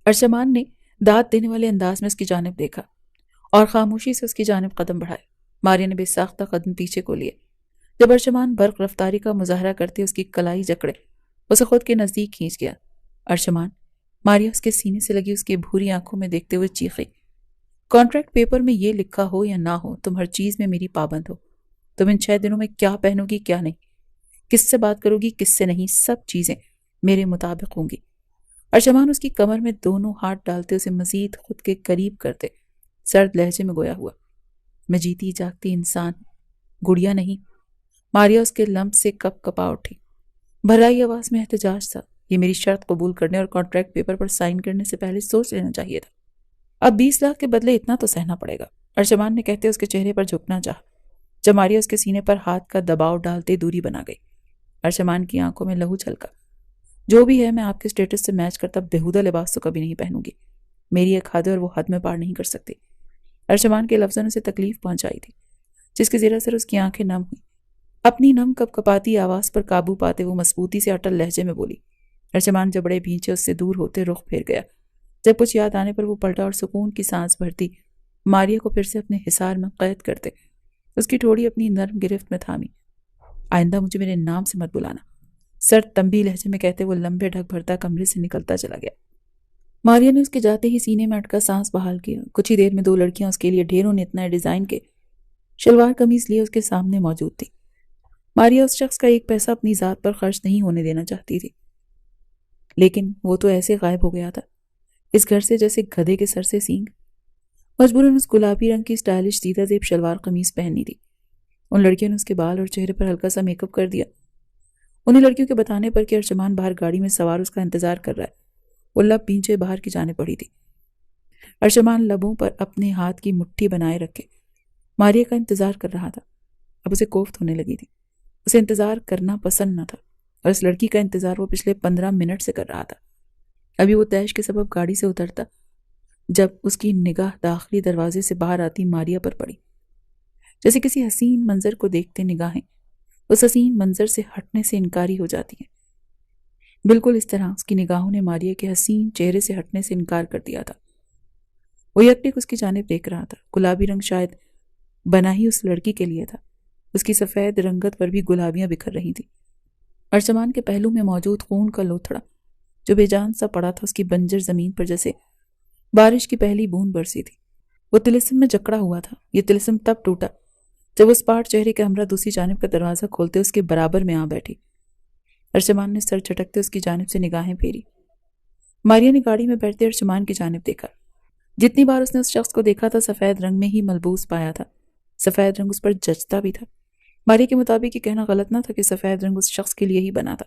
ارجمان نے داد دینے والے انداز میں اس کی جانب دیکھا اور خاموشی سے اس کی جانب قدم بڑھائے۔ ماریا نے بے ساختہ قدم پیچھے کو لیے۔ جب ارجمان برق رفتاری کا مظاہرہ کرتے اس کی کلائی جکڑے اسے خود کے نزدیک کھینچ گیا۔ ارجمان! ماریا اس کے سینے سے لگی اس کی بھوری آنکھوں میں دیکھتے ہوئے چیخی۔ کانٹریکٹ پیپر میں یہ لکھا ہو یا نہ ہو، تم ہر چیز میں میری پابند ہو۔ تم ان 6 دنوں میں کیا پہنو گی کیا نہیں، کس سے بات کرو گی کس سے نہیں، سب چیزیں میرے مطابق ہوں گی۔ ارجمان اس کی کمر میں دونوں ہاتھ ڈالتے اسے مزید خود کے قریب کرتے سرد لہجے میں گویا ہوا، میں جیتی جاگتی انسان، گڑیا نہیں۔ ماریا اس کے لمب سے کپ کپا اٹھی، بھرائی آواز میں احتجاج تھا۔ یہ میری شرط قبول کرنے اور کانٹریکٹ پیپر پر سائن کرنے سے پہلے سوچ لینا چاہیے تھا۔ اب 20 لاکھ کے بدلے اتنا تو سہنا پڑے گا، ارجمان نے کہتے اس کے چہرے پر جھکنا چاہا۔ جب ماریا اس کے سینے پر ہاتھ کا دباؤ ڈالتے دوری بنا گئی، ارجمان کی آنکھوں میں لہو چھلکا۔ جو بھی ہے، میں آپ کے سٹیٹس سے میچ کرتا بےہودہ لباس تو کبھی نہیں پہنوں گی۔ میری ایک حد ہے اور وہ حد میں پار نہیں کر سکتی۔ ارجمان کے لفظوں نے اسے تکلیف پہنچائی تھی، جس کے زیر اثر اس کی آنکھیں نم ہوئی۔ اپنی نم کپ کپاتی آواز پر قابو پاتے وہ مضبوطی سے اٹل لہجے میں بولی۔ ارجمان جبڑے بھینچے اس سے دور ہوتے رخ پھیر گیا۔ جب کچھ یاد آنے پر وہ پلٹا اور سکون کی سانس بھرتی ماریا کو پھر سے اپنے حصار میں قید کرتے اس کی ٹھوڑی اپنی نرم گرفت میں تھامی۔ آئندہ مجھے میرے نام سے مت بلانا، سرد تنبیہ لہجے میں کہتے وہ لمبے ڈھک بھرتا کمرے سے نکلتا چلا گیا۔ ماریا نے اس کے جاتے ہی سینے میں اٹکا سانس بحال کیا۔ کچھ ہی دیر میں 2 لڑکیاں اس کے لیے ڈھیروں نتنا ڈیزائن کے شلوار قمیض لیے اس کے سامنے موجود تھی۔ ماریا اس شخص کا ایک پیسہ اپنی ذات پر خرچ نہیں ہونے دینا چاہتی تھی، لیکن وہ تو ایسے غائب ہو گیا تھا اس گھر سے جیسے گدھے کے سر سے سینگ۔ مجبوراً اس گلابی رنگ کی سٹائلش سیدھا زیب شلوار قمیض پہنی تھی۔ ان لڑکیوں نے اس کے بال اور چہرے پر ہلکا سا میک اپ کر دیا۔ انہیں لڑکیوں کے بتانے پر کہ ارجمان باہر گاڑی میں سوار اس کا انتظار کر رہا ہے، وہ لب بھینچے باہر کی جانب بڑھی تھی۔ ارجمان لبوں پر اپنے ہاتھ کی مٹھی بنائے رکھے ماریا کا انتظار کر رہا تھا۔ اب اسے کوفت ہونے لگی تھی، اسے انتظار کرنا پسند نہ تھا، اور اس لڑکی کا انتظار وہ پچھلے 15 منٹ سے کر رہا تھا۔ ابھی وہ تیش کے سبب گاڑی سے اترتا جب اس کی نگاہ داخلی دروازے سے باہر آتی ماریا پر پڑی۔ جیسے کسی حسین منظر کو دیکھتے نگاہیں اس حسین منظر سے ہٹنے سے انکاری ہو جاتی ہیں، بالکل اس طرح اس کی نگاہوں نے ماریا کے حسین چہرے سے ہٹنے سے انکار کر دیا تھا۔ وہ یکٹک اس کی جانب دیکھ رہا تھا۔ گلابی رنگ شاید بنا ہی اس لڑکی کے لیے تھا، اس کی سفید رنگت پر بھی گلابیاں بکھر رہی تھیں۔ ارجمان کے پہلو میں موجود خون کا لوتھڑا جو بے جان سا پڑا تھا اس کی بنجر زمین پر جیسے بارش کی پہلی بوند برسی تھی۔ وہ طلسم میں جکڑا ہوا تھا۔ یہ طلسم تب ٹوٹا جب اس پاٹ چہرے کے ہمراہ دوسری جانب کا دروازہ کھولتے اس کے برابر میں آ بیٹھی۔ ارجمان نے سر جھٹکتے اس کی جانب سے نگاہیں پھیری۔ ماریا نے گاڑی میں بیٹھتے ارجمان کی جانب دیکھا۔ جتنی بار اس نے اس شخص کو دیکھا تھا سفید رنگ میں ہی ملبوس پایا تھا، سفید رنگ اس پر جچتا بھی تھا۔ ماریا کے مطابق یہ کہنا غلط نہ تھا کہ سفید رنگ اس شخص کے لیے ہی بنا تھا۔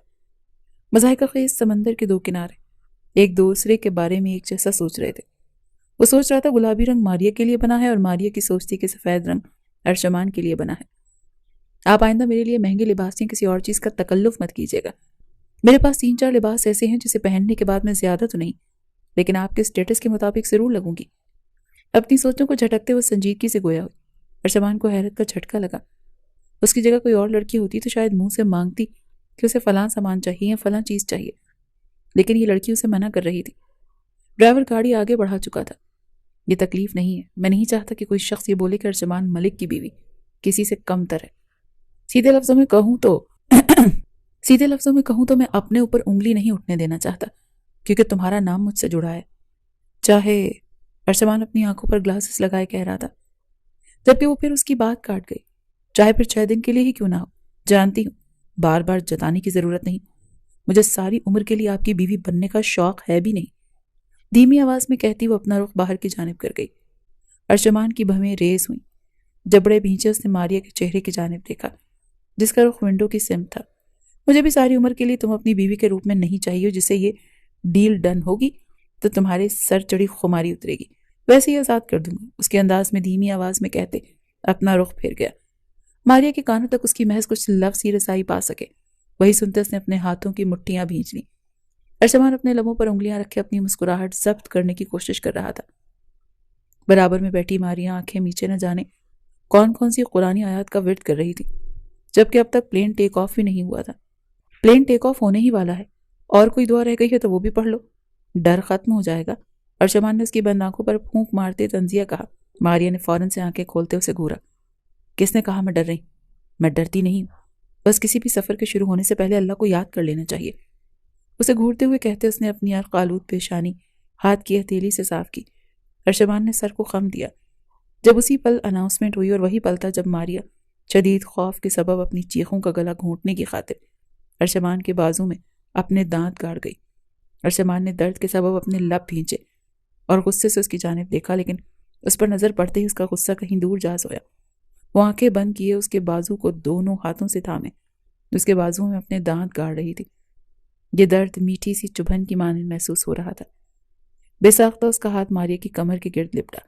مضحکہ خیز سمندر کے 2 کنارے ایک دوسرے کے بارے میں ایک جیسا سوچ رہے تھے۔ وہ سوچ رہا تھا گلابی رنگ ماریا کے لیے بنا ہے اور ماریا کی سوچتی کہ سفید رنگ ارجمان کے لیے بنا ہے۔ آپ آئندہ میرے لیے مہنگے لباس یا کسی اور چیز کا تکلف مت کیجیے گا۔ میرے پاس 3-4 لباس ایسے ہیں جسے پہننے کے بعد میں زیادہ تو نہیں، لیکن آپ کے سٹیٹس کے مطابق ضرور لگوں گی۔ اپنی سوچوں کو جھٹکتے ہوئے سنجیدگی سے گویا ہوئی۔ ارجمان کو حیرت کا جھٹکا لگا۔ اس کی جگہ کوئی اور لڑکی ہوتی تو شاید منہ سے مانگتی کہ اسے فلاں سامان چاہیے یا فلاں چیز چاہیے، لیکن یہ لڑکی اسے منع کر رہی تھی۔ ڈرائیور گاڑی آگے بڑھا چکا تھا۔ یہ تکلیف نہیں ہے، میں نہیں چاہتا کہ کوئی شخص یہ بولے کہ ارجمان ملک کی بیوی کسی سے کم تر ہے۔ سیدھے لفظوں میں کہوں تو میں اپنے اوپر انگلی نہیں اٹھنے دینا چاہتا، کیونکہ تمہارا نام مجھ سے جڑا ہے۔ چاہے ارجمان اپنی آنکھوں پر گلاسز لگائے کہہ رہا تھا، جبکہ وہ پھر اس کی بات کاٹ گئی۔ چاہے پھر 6 دن کے لیے ہی کیوں نہ ہو، جانتی ہوں بار بار جتانے کی ضرورت نہیں، مجھے ساری عمر کے لیے آپ کی بیوی بننے کا شوق ہے بھی نہیں۔ دھیمی آواز میں کہتی وہ اپنا رخ باہر کی جانب کر گئی۔ ارجمان کی بھویں ریز ہوئیں، جبڑے بھینچے اس نے ماریا کے چہرے کی جانب دیکھا جس کا رخ ونڈو کی سمت تھا۔ مجھے بھی ساری عمر کے لیے تم اپنی بیوی کے روپ میں نہیں چاہیے، جسے یہ ڈیل ڈن ہوگی تو تمہارے سر چڑھی خماری اترے گی، ویسے ہی آزاد کر دوں گا۔ اس کے انداز میں دھیمی آواز میں کہتے اپنا رخ پھیر گیا۔ ماریا کے کانوں تک اس کی محض کچھ لفظ ہی رسائی پا سکے، وہی سنتے اس نے اپنے ہاتھوں کی مٹھیاں بھینچ لیں۔ ارجمان اپنے لبوں پر انگلیاں رکھے اپنی مسکراہٹ ضبط کرنے کی کوشش کر رہا تھا۔ برابر میں بیٹھی ماریا آنکھیں میچے نہ جانے کون کون سی قرآنی آیات کا ورد کر رہی تھی، جبکہ اب تک پلین ٹیک آف بھی نہیں ہوا تھا۔ پلین ٹیک آف ہونے ہی والا ہے، اور کوئی دعا رہ گئی ہے تو وہ بھی پڑھ لو، ڈر ختم ہو جائے گا۔ ارجمان نے اس کی بند آنکھوں پر پھونک مارتے تنزیہ کہا۔ ماریا نے فوراً سے آنکھیں کھولتے اسے گھورا۔ کس نے کہا میں ڈر رہی؟ میں ڈرتی نہیں ہوں، بس کسی بھی سفر کے شروع ہونے سے پہلے اللہ کو یاد کر لینا چاہیے۔ اسے گھورتے ہوئے کہتے اس نے اپنی عرق آلود پیشانی ہاتھ کی ہتھیلی سے صاف کی۔ ارشمان نے سر کو خم دیا جب اسی پل اناؤنسمنٹ ہوئی، اور وہی پل تھا جب ماریا شدید خوف کے سبب اپنی چیخوں کا گلا گھونٹنے کی خاطر ارشمان کے بازو میں اپنے دانت گاڑ گئی۔ ارشمان نے درد کے سبب اپنے لب بھینچے اور غصے سے اس کی جانب دیکھا، لیکن اس پر نظر پڑتے ہی اس کا غصہ کہیں دور جا سویا۔ وہ آنکھیں بند کیے اس کے بازو کو دونوں ہاتھوں سے تھامے، اس کے بازو میں اپنے دانت گاڑ رہی تھی۔ یہ درد میٹھی سی چبھن کی مانند محسوس ہو رہا تھا۔ بے ساختہ اس کا ہاتھ ماریا کی کمر کے گرد لپٹا،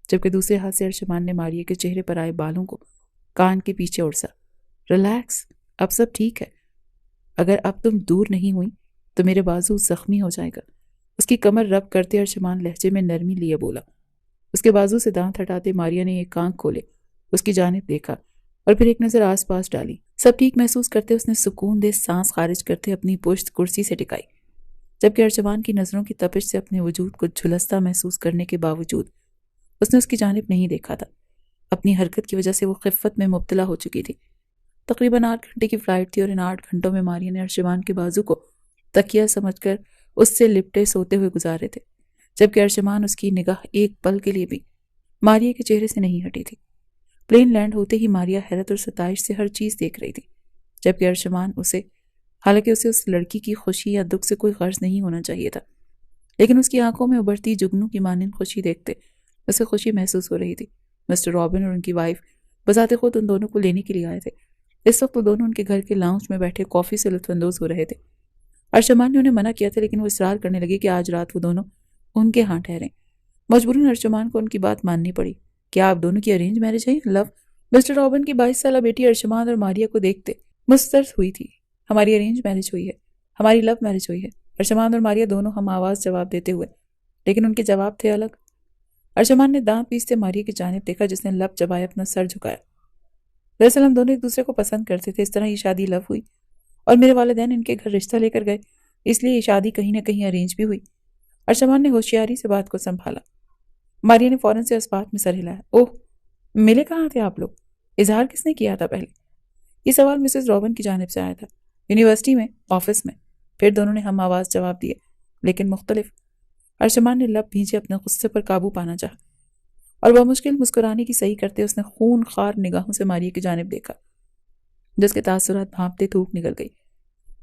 جبکہ دوسرے ہاتھ سے ارشمان نے ماریا کے چہرے پر آئے بالوں کو کان کے پیچھے اڑسا۔ ریلیکس، اب سب ٹھیک ہے۔ اگر اب تم دور نہیں ہوئی تو میرے بازو زخمی ہو جائے گا۔ اس کی کمر رب کرتے ارشمان لہجے میں نرمی لیے بولا۔ اس کے بازو سے دانت ہٹاتے ماریا نے ایک آنکھ کھولے، اس کی جانب دیکھا اور پھر ایک نظر آس پاس ڈالی۔ سب ٹھیک محسوس کرتے اس نے سکون دہ سانس خارج کرتے اپنی پشت کرسی سے ٹکائی، جبکہ ارشمان کی نظروں کی تپش سے اپنے وجود کو جھلستا محسوس کرنے کے باوجود اس نے اس کی جانب نہیں دیکھا تھا۔ اپنی حرکت کی وجہ سے وہ خفت میں مبتلا ہو چکی تھی۔ تقریباً 8 گھنٹے کی فلائٹ تھی اور ان 8 گھنٹوں میں ماریا نے ارشمان کے بازو کو تکیہ سمجھ کر اس سے لپٹے سوتے ہوئے گزارے تھے، جبکہ ارشمان اس کی نگاہ ایک پل کے لیے بھی ماریا کے چہرے سے نہیں ہٹی تھی۔ پلین لینڈ ہوتے ہی ماریا حیرت اور ستائش سے ہر چیز دیکھ رہی تھی، جبکہ ارشمان حالانکہ اسے اس لڑکی کی خوشی یا دکھ سے کوئی غرض نہیں ہونا چاہیے تھا، لیکن اس کی آنکھوں میں ابھرتی جگنو کی مانند خوشی دیکھتے اسے خوشی محسوس ہو رہی تھی۔ مسٹر رابن اور ان کی وائف بذات خود ان دونوں کو لینے کے لیے آئے تھے۔ اس وقت وہ دونوں ان کے گھر کے لاؤنج میں بیٹھے کافی سے لطف اندوز ہو رہے تھے۔ ارشمان نے انہیں منع کیا تھا، لیکن وہ اصرار کرنے لگے کہ آج رات وہ دونوں ان کے ہاں ٹھہریں۔ مجبوراً ارشمان کو ان کی بات ماننی پڑی۔ کیا آپ دونوں کی ارینج میرج ہے؟ لو؟ مسٹر رابن کی 22 سالہ بیٹی ارشمان اور ماریا کو دیکھتے مسترد ہوئی تھی۔ ہماری ارینج میرج ہوئی ہے، ہماری لو میرج ہوئی ہے، ارشمان اور ماریا دونوں ہم آواز جواب دیتے ہوئے، لیکن ان کے جواب تھے الگ۔ ارشمان نے دانت پیستے ماریا کی جانب دیکھا، جس نے لب چبائے اپنا سر جھکایا۔ دراصل ہم دونوں ایک دوسرے کو پسند کرتے تھے، اس طرح یہ شادی لو ہوئی، اور میرے والدین ان کے گھر رشتہ لے کر گئے، اس لیے یہ شادی کہیں نہ کہیں ارینج بھی ہوئی۔ ارشمان نے ہوشیاری سے بات کو سنبھالا۔ ماریا نے فوراً سے اس بات میں سر ہلایا۔ اوہ، ملے کہاں تھے آپ لوگ؟ اظہار کس نے کیا تھا پہلے؟ یہ سوال مسز رابن کی جانب سے آیا تھا۔ یونیورسٹی میں، آفس میں۔ پھر دونوں نے ہم آواز جواب دیے، لیکن مختلف۔ ارشمان نے لب بھینچے اپنے غصے پر قابو پانا چاہا، اور وہ مشکل مسکرانے کی صحیح کرتے اس نے خون خوار نگاہوں سے ماریا کی جانب دیکھا، جس کے تاثرات بھانپتے تھوک نکل گئی۔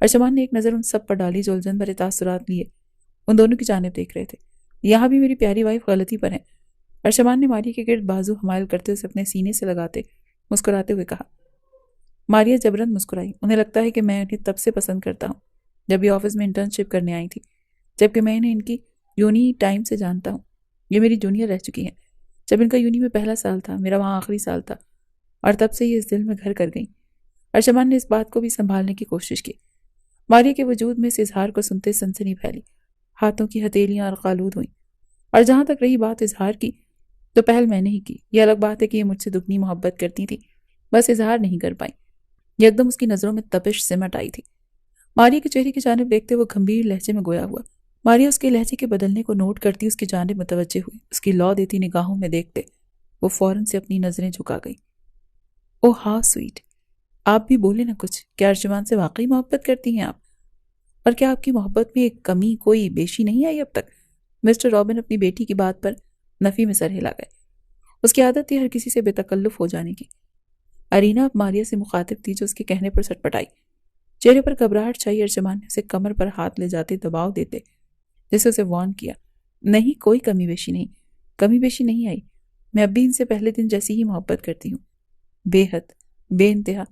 ارشمان نے ایک نظر ان سب پر ڈالی جو الجھن بھرے تاثرات لیے ان دونوں کی جانب دیکھ رہے تھے۔ یہاں بھی میری پیاری وائف غلطی پر ہے، ارشمان نے ماریا کے گرد بازو حمائل کرتے اسے اپنے سینے سے لگاتے مسکراتے ہوئے کہا۔ ماریا جبرن مسکرائی۔ انہیں لگتا ہے کہ میں انہیں تب سے پسند کرتا ہوں جب یہ آفس میں انٹرنشپ کرنے آئی تھی، جبکہ میں انہیں ان کی یونی ٹائم سے جانتا ہوں۔ یہ میری جونیئر رہ چکی ہیں۔ جب ان کا یونی میں پہلا سال تھا، میرا وہاں آخری سال تھا، اور تب سے یہ اس دل میں گھر کر گئیں۔ ارشمان نے اس بات کو بھی سنبھالنے کی کوشش کی۔ ماریا کے وجود میں اس اظہار کو سنتے سنسنی پھیلی، ہاتھوں کی ہتھیلیاں اور قالود ہوئیں۔ اور جہاں تک رہی بات اظہار کی، تو پہل میں نے ہی کی۔ یہ الگ بات ہے کہ یہ مجھ سے دگنی محبت کرتی تھی، بس اظہار نہیں کر پائیں۔ یکدم اس کی نظروں میں تپش سمٹ آئی تھی۔ ماریا کے چہرے کی جانب دیکھتے وہ گمبھیر لہجے میں گویا ہوا۔ ماریا اس کے لہجے کے بدلنے کو نوٹ کرتی اس کی جانب متوجہ ہوئی۔ اس کی لو دیتی نگاہوں میں دیکھتے وہ فوراً سے اپنی نظریں جھکا گئی۔ اوہ ہاؤ سویٹ، آپ بھی بولے نہ کچھ۔ کیا ارشمان سے واقعی محبت کرتی ہیں آپ؟ اور کیا آپ کی محبت میں ایک کمی، کوئی بیشی نہیں آئی اب تک؟ مسٹر رابن اپنی بیٹی کی بات پر نفی میں سر ہلا گئے۔ اس کی عادت تھی ہر کسی سے بے تکلف ہو جانے کی۔ ارینا اب ماریا سے مخاطب تھی جو اس کے کہنے پر سٹ پٹائی۔ چہرے پر گھبراہٹ چھائی۔ ارشمان نے اسے کمر پر ہاتھ لے جاتے دباؤ دیتے جیسے اسے وارن کیا۔ نہیں، کوئی کمی بیشی نہیں، کمی بیشی نہیں آئی۔ میں اب بھی ان سے پہلے دن جیسی ہی محبت کرتی ہوں، بے حد، بے انتہا۔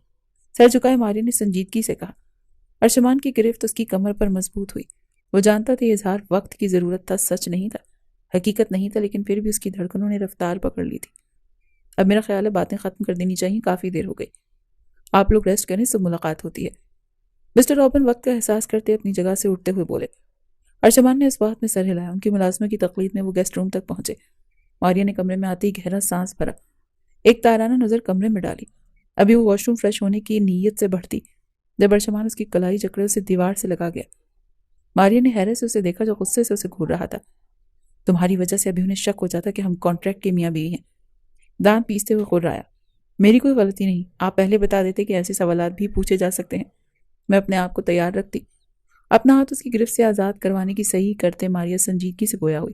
سر جھکائے ماریا نے سنجیدگی سے کہا۔ ارشمان کی گرفت اس کی کمر پر مضبوط ہوئی۔ وہ جانتا تھا یہ اظہار وقت کی ضرورت تھا، سچ نہیں تھا، حقیقت نہیں تھا، لیکن پھر بھی اس کی دھڑکنوں نے رفتار پکڑ لی تھی۔ اب میرا خیال ہے باتیں ختم کر دینی چاہیے، کافی دیر ہو گئی۔ آپ لوگ ریسٹ کریں، صبح ملاقات ہوتی ہے۔ مسٹر رابن وقت کا احساس کرتے اپنی جگہ سے اٹھتے ہوئے بولے۔ ارشمان نے اس بات میں سر ہلایا۔ ان کی ملازمہ کی تقلید میں وہ گیسٹ روم تک پہنچے۔ ماریا نے کمرے میں آتے ہی گہرا سانس بھرا، ایک تارانہ نظر کمرے میں ڈالی۔ ابھی وہ واش روم فریش ہونے کی نیت سے بڑھتی جب ارشمان اس کی کلائی جکڑے اسے دیوار سے لگا گیا۔ ماریا نے حیرت سے اسے دیکھا جو غصے سے اسے گھور رہا تھا۔ تمہاری وجہ سے ابھی انہیں شک ہو جاتا کہ ہم کانٹریکٹ کے میاں بیوی ہیں۔ دانت پیستے ہوئے غرایا۔ میری کوئی غلطی نہیں، آپ پہلے بتا دیتے کہ ایسے سوالات بھی پوچھے جا سکتے ہیں، میں اپنے آپ کو تیار رکھتی۔ اپنا ہاتھ اس کی گرفت سے آزاد کروانے کی صحیح کرتے ماریا سنجیدگی سے گویا ہوئی۔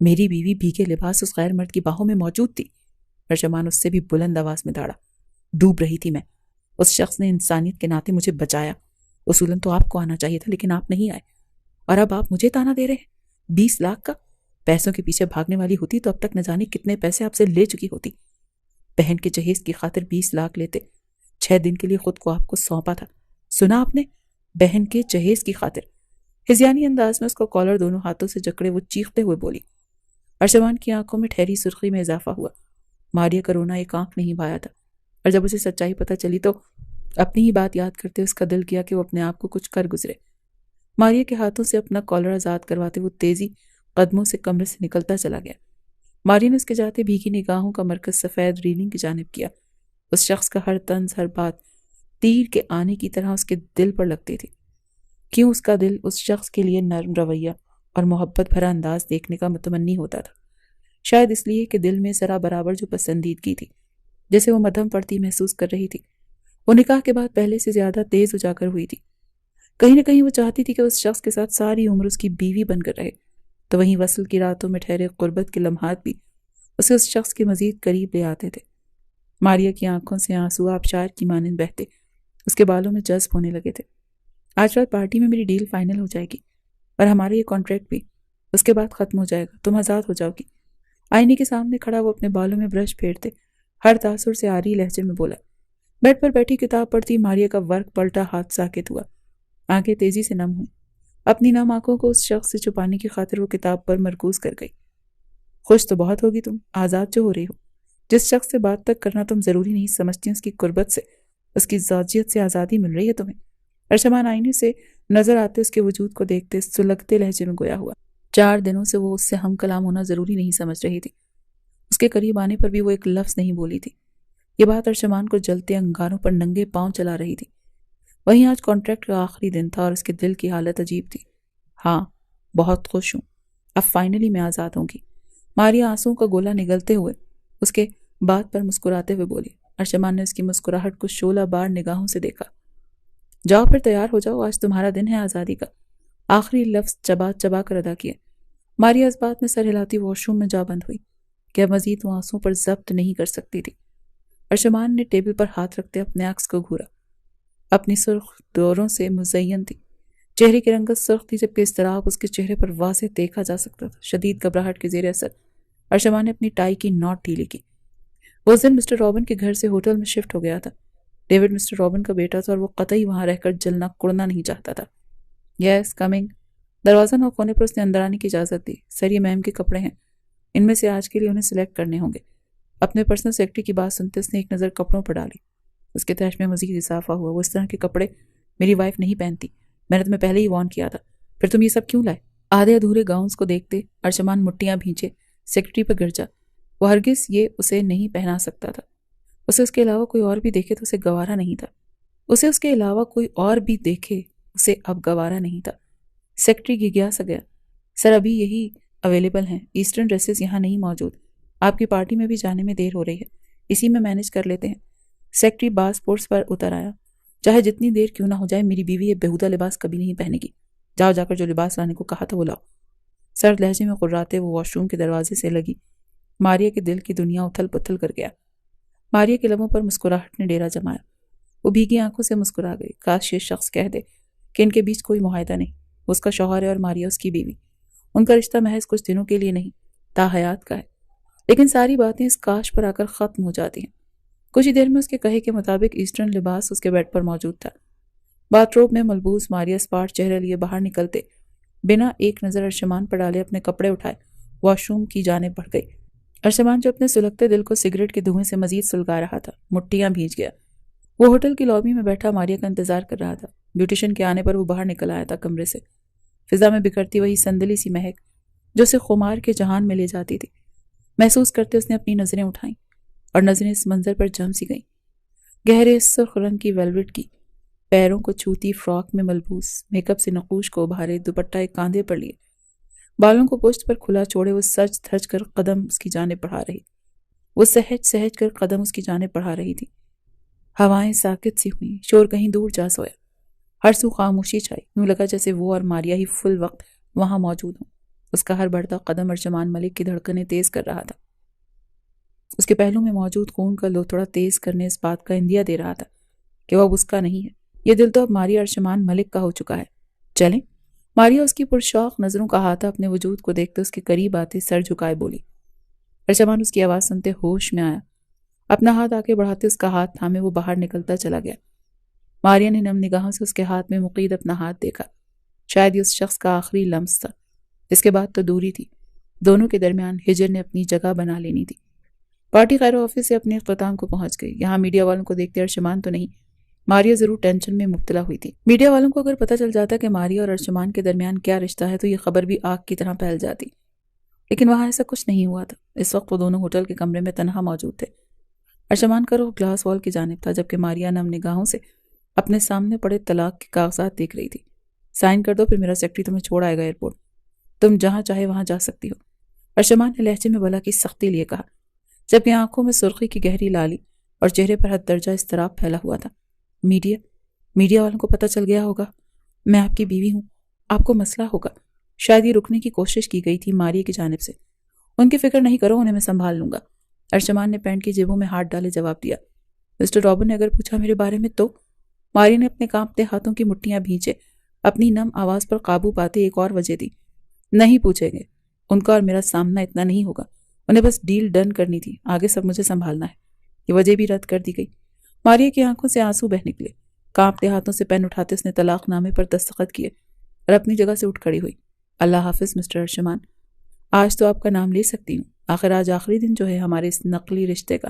میری بیوی بھیگے لباس اس غیر مرد کی باہوں میں موجود تھی۔ ارشمان اس سے بھی بلند آواز میں داڑا۔ ڈوب رہی تھی میں۔ اس شخص نے انسانیت کے ناطے مجھے بچایا۔ اصولاً تو آپ کو آنا چاہیے تھا، لیکن آپ نہیں آئے، اور اب آپ مجھے تانا دے رہے ہیں 20 لاکھ کا۔ پیسوں کے پیچھے بھاگنے والی ہوتی تو اب تک نہ جانے کتنے پیسے آپ سے لے چکی ہوتی۔ بہن کے جہیز کی خاطر 20 لاکھ لیتے، 6 دن کے لیے خود کو آپ کو سونپا تھا۔ سنا آپ نے؟ بہن کے جہیز کی خاطر۔ ہذیانی انداز میں اس کو کالر دونوں ہاتھوں سے جکڑے وہ چیختے ہوئے بولی۔ ارشمان کی آنکھوں میں ٹھہری سرخی میں اضافہ ہوا۔ ماریہ کا رونا ایک آنکھ نہیں بھایا تھا، اور جب اسے سچائی پتہ چلی تو اپنی ہی بات یاد کرتے اس کا دل کیا کہ وہ اپنے آپ کو کچھ کر گزرے۔ ماریہ کے ہاتھوں سے اپنا کالر آزاد کرواتے وہ تیزی قدموں سے کمرے سے نکلتا چلا گیا۔ ماریہ نے اس کے جاتے بھیگی نگاہوں کا مرکز سفید ریلنگ کی جانب کیا۔ اس شخص کا ہر طنز، ہر بات تیر کے آنے کی طرح اس کے دل پر لگتی تھی۔ کیوں اس کا دل اس شخص کے لیے نرم رویہ اور محبت بھرا انداز دیکھنے کا متمنی ہوتا تھا؟ شاید اس لیے کہ دل میں ذرا برابر جو پسندیدگی تھی جیسے وہ مدھم پڑتی محسوس کر رہی تھی، وہ نکاح کے بعد پہلے سے زیادہ تیز اجاگر ہوئی تھی۔ کہیں نہ کہیں وہ چاہتی تھی کہ اس شخص کے ساتھ ساری عمر اس کی بیوی بن کر رہے، تو وہیں وصل کی راتوں میں ٹھہرے قربت کے لمحات بھی اسے اس شخص کے مزید قریب لے آتے تھے۔ ماریہ کی آنکھوں سے آنسو آبشار کی مانند بہتے اس کے بالوں میں جذب ہونے لگے تھے۔ آج رات پارٹی میں میری ڈیل فائنل ہو جائے گی، اور ہمارا یہ کانٹریکٹ بھی، اس کے بعد ختم ہو جائے گا، تم آزاد ہو جاؤ گی۔ آئینے کے سامنے کھڑا وہ اپنے بالوں میں برش پھیرتے ہر تاثر سے آری لہجے میں بولا۔ بیڈ پر بیٹھی کتاب پڑھتی ماریہ کا ورق پلٹا ہاتھ ساکت ہوا، آنکھیں تیزی سے نم ہوئیں۔ اپنی نم آنکھوں کو اس شخص سے چھپانے کی خاطر وہ کتاب پر مرکوز کر گئی۔ خوش تو بہت ہوگی تم، آزاد جو ہو رہی ہو۔ جس شخص سے بات تک کرنا تم ضروری نہیں سمجھتی، اس کی قربت سے، اس کی زوجیت سے آزادی مل رہی ہے تمہیں۔ ارشمان آئینے سے نظر آتے اس کے وجود کو دیکھتے سلگتے لہجے میں گویا ہوا۔ 4 دنوں سے وہ اس سے ہم کلام ہونا ضروری نہیں سمجھ رہی تھی۔ اس کے قریب آنے پر بھی وہ ایک لفظ نہیں بولی تھی۔ یہ بات ارشمان کو جلتے انگاروں پر ننگے پاؤں چلا رہی تھی۔ وہیں آج کانٹریکٹ کا آخری دن تھا اور اس کے دل کی حالت عجیب تھی۔ ہاں، بہت خوش ہوں، اب فائنلی میں آزاد ہوں گی۔ ماریہ آنسوؤں کا گولا نگلتے ہوئے اس کے بات پر مسکراتے ہوئے بولی۔ ارشمان نے اس کی مسکراہٹ کو شعلہ بار نگاہوں سے دیکھا۔ جاؤ پھر تیار ہو جاؤ، آج تمہارا دن ہے آزادی کا۔ آخری لفظ چبا چبا کر ادا کیے۔ ماریہ اس بات میں سر ہلاتی واش روم میں جا بند ہوئی کہ اب مزید وہ آنسوؤں پر ضبط نہیں کر سکتی تھی۔ ارشمان نے ٹیبل پر ہاتھ رکھتے اپنے عکس کو گھورا۔ اپنی سرخ دوروں سے مزین تھی، چہرے کی رنگت سرخ تھی، جبکہ اضطراب اس کے چہرے پر واضح دیکھا جا سکتا تھا۔ شدید گھبراہٹ کے زیر اثر ارشمان نے اپنی ٹائی کی نوٹ ڈھیلی کی۔ وہ اس دن مسٹر رابن کے گھر سے ہوٹل میں شفٹ ہو گیا تھا۔ ڈیوڈ مسٹر رابن کا بیٹا تھا اور وہ قطعی وہاں رہ کر جلنا کڑنا نہیں چاہتا تھا۔ یس کمنگ۔ دروازہ نوک ہونے پر اس نے اندر آنے کی اجازت دی۔ سر، یہ میم کے کپڑے ہیں، ان میں سے آج کے لیے انہیں سلیکٹ کرنے ہوں گے۔ اپنے پرسنل سیکرٹری کی بات سنتے اس نے ایک نظر کپڑوں پر ڈالی۔ اس کے تیش میں مزید اضافہ ہوا۔ وہ اس طرح کے کپڑے میری وائف نہیں پہنتی، میں نے تمہیں پہلے ہی وارن کیا تھا، پھر تم یہ سب کیوں لائے؟ آدھے ادھورے گاؤنز کو دیکھتے ارشمان مٹیاں بھینچے سیکرٹری پر گرجا۔ وہ ہرگز یہ اسے نہیں پہنا سکتا تھا۔ اسے اس کے علاوہ کوئی اور بھی دیکھے تو اسے گوارا نہیں تھا۔ اسے اس کے علاوہ کوئی اور بھی دیکھے اسے اب گوارا نہیں تھا۔ سیکرٹری گھگیا سا گیا۔ سر، ابھی یہی اویلیبل ہیں، ایسٹرن ڈریسز یہاں نہیں موجود، آپ کی پارٹی میں بھی جانے میں دیر ہو رہی ہے، اسی میں مینج کر لیتے ہیں۔ سیکرٹری باز پورس پر اتر آیا۔ چاہے جتنی دیر کیوں نہ ہو جائے، میری بیوی یہ بیہودہ لباس کبھی نہیں پہنے گی۔ جاؤ، جا کر جو لباس لانے کو کہا تھا وہ لاؤ۔ سرد لہجے میں قراتے وہ واش روم کے دروازے سے لگی ماریہ کے دل کی دنیا اتھل پتھل کر گیا۔ ماریہ کے لبوں پر مسکراہٹ نے ڈیرا جمایا۔ وہ بھیگی آنکھوں سے مسکرا گئی۔ کاش یہ شخص کہہ دے کہ ان کے بیچ کوئی معاہدہ نہیں، وہ اس کا شوہر ہے اور ماریہ اس کی بیوی۔ ان کا رشتہ محض کچھ دنوں کے لیے نہیں، تا حیات کا ہے۔ لیکن ساری باتیں اس کاش پر آ کر ختم ہو جاتی ہیں۔ کچھ ہی دیر میں اس کے کہے کے مطابق ایسٹرن لباس اس کے بیڈ پر موجود تھا۔ باتھ روب میں ملبوس ماریہ اسپاٹ چہرہ لیے باہر نکلتے بنا ایک نظر ارشمان پر ڈالے اپنے کپڑے اٹھائے واش روم کی جانب بڑھ گئی۔ ارشمان جو اپنے سلگتے دل کو سگریٹ کے دھوئیں سے مزید سلگا رہا تھا، مٹیاں بھیج گیا۔ وہ ہوٹل کی لابی میں بیٹھا ماریہ کا انتظار کر رہا تھا۔ بیوٹیشن کے آنے پر وہ باہر نکل آیا تھا کمرے سے۔ فضا میں بکھرتی وہی سندلی سی مہک جو اسے خمار کے جہان میں لے جاتی تھی محسوس کرتے اس نے اپنی نظریں اٹھائیں، اور نظریں اس منظر پر جم سی گئیں۔ گہرے سرخ رنگ کی ویلوٹ کی پیروں کو چھوتی فراک میں ملبوس، میک اپ سے نقوش کو ابھارے دوپٹہ ایک کاندھے پر لیے، بالوں کو پشت پر کھلا چھوڑے وہ سج دھج کر قدم اس کی جانب بڑھا رہی، وہ سہج سہج کر قدم اس کی جانب بڑھا رہی تھی۔ ہوائیں ساکت سی ہوئیں، شور کہیں دور جا سویا، ہر سو خاموشی چھائی، یوں لگا جیسے وہ اور ماریہ ہی فل وقت وہاں موجود ہوں۔ اس کا ہر بڑھتا قدم ارجمان ملک کی دھڑکنیں تیز کر رہا تھا۔ اس کے پہلو میں موجود خون کا لوتھڑا تیز کرنے اس بات کا اندیا دے رہا تھا کہ وہ اب اس کا نہیں ہے۔ یہ دل تو اب ماریا ارجمان ملک کا ہو چکا ہے۔ چلیں؟ ماریا اس کی پرشوق نظروں کا ہاتھ اپنے وجود کو دیکھتے اس کے قریب آتے سر جھکائے بولی۔ ارجمان اس کی آواز سنتے ہوش میں آیا۔ اپنا ہاتھ آگے بڑھاتے اس کا ہاتھ تھامے وہ باہر نکلتا چلا گیا۔ ماریا نے نم نگاہوں سے اس کے ہاتھ میں مقید اپنا ہاتھ دیکھا۔ شاید یہ اس شخص کا آخری لمس تھا۔ اس کے بعد تو دوری تھی۔ دونوں کے درمیان ہجر نے اپنی جگہ بنا لینی تھی۔ پارٹی خیر آفس سے اپنے اختتام کو پہنچ گئی۔ یہاں میڈیا والوں کو دیکھتے ارجمان تو نہیں، ماریا ضرور ٹینشن میں مبتلا ہوئی تھی۔ میڈیا والوں کو اگر پتہ چل جاتا کہ ماریا اور ارجمان کے درمیان کیا رشتہ ہے تو یہ خبر بھی آگ کی طرح پھیل جاتی، لیکن وہاں ایسا کچھ نہیں ہوا تھا۔ اس وقت وہ دونوں ہوٹل کے کمرے میں تنہا موجود تھے۔ ارجمان کا رخ گلاس وال کی جانب تھا، جبکہ ماریا نم نگاہوں سے اپنے سامنے پڑے طلاق کے کاغذات دیکھ رہی تھی۔ سائن کر دو، پھر میرا سیکرٹری تمہیں چھوڑ آئے گا ایئرپورٹ۔ تم جہاں چاہے وہاں جا سکتی ہو، ارجمان نے لہجے میں بلا کی سختی لیے کہا، جبکہ آنکھوں میں سرخی کی گہری لالی اور چہرے پر حد درجہ اضطراب پھیلا ہوا تھا۔ میڈیا والوں کو پتہ چل گیا ہوگا، میں آپ کی بیوی ہوں، آپ کو مسئلہ ہوگا۔ شاید یہ رکنے کی کوشش کی گئی تھی ماریا کی جانب سے۔ ان کی فکر نہیں کرو، انہیں میں سنبھال لوں گا۔ ارجمان نے پینٹ کی جیبوں میں ہاتھ ڈالے جواب دیا۔ مسٹر رابن نے اگر پوچھا میرے بارے میں تو؟ ماریا نے اپنے کانپتے ہاتھوں کی مٹھیاں بھینچے اپنی نم آواز پر قابو پاتے ایک اور وجہ دی۔ نہیں پوچھیں گے، ان کا اور میرا سامنا اتنا نہیں ہوگا، انہیں بس ڈیل ڈن کرنی تھی، آگے سب مجھے سنبھالنا ہے۔ یہ وجہ بھی رد کر دی گئی۔ ماریا کی آنکھوں سے آنسو بہ نکلے۔ کانپتے ہاتھوں سے پین اٹھاتے اس نے طلاق نامے پر دستخط کیے اور اپنی جگہ سے اٹھ کھڑی ہوئی۔ اللہ حافظ مسٹر ارجمان، آج تو آپ کا نام لے سکتی ہوں، آخر آج آخری دن جو ہے ہمارے اس نقلی رشتے کا۔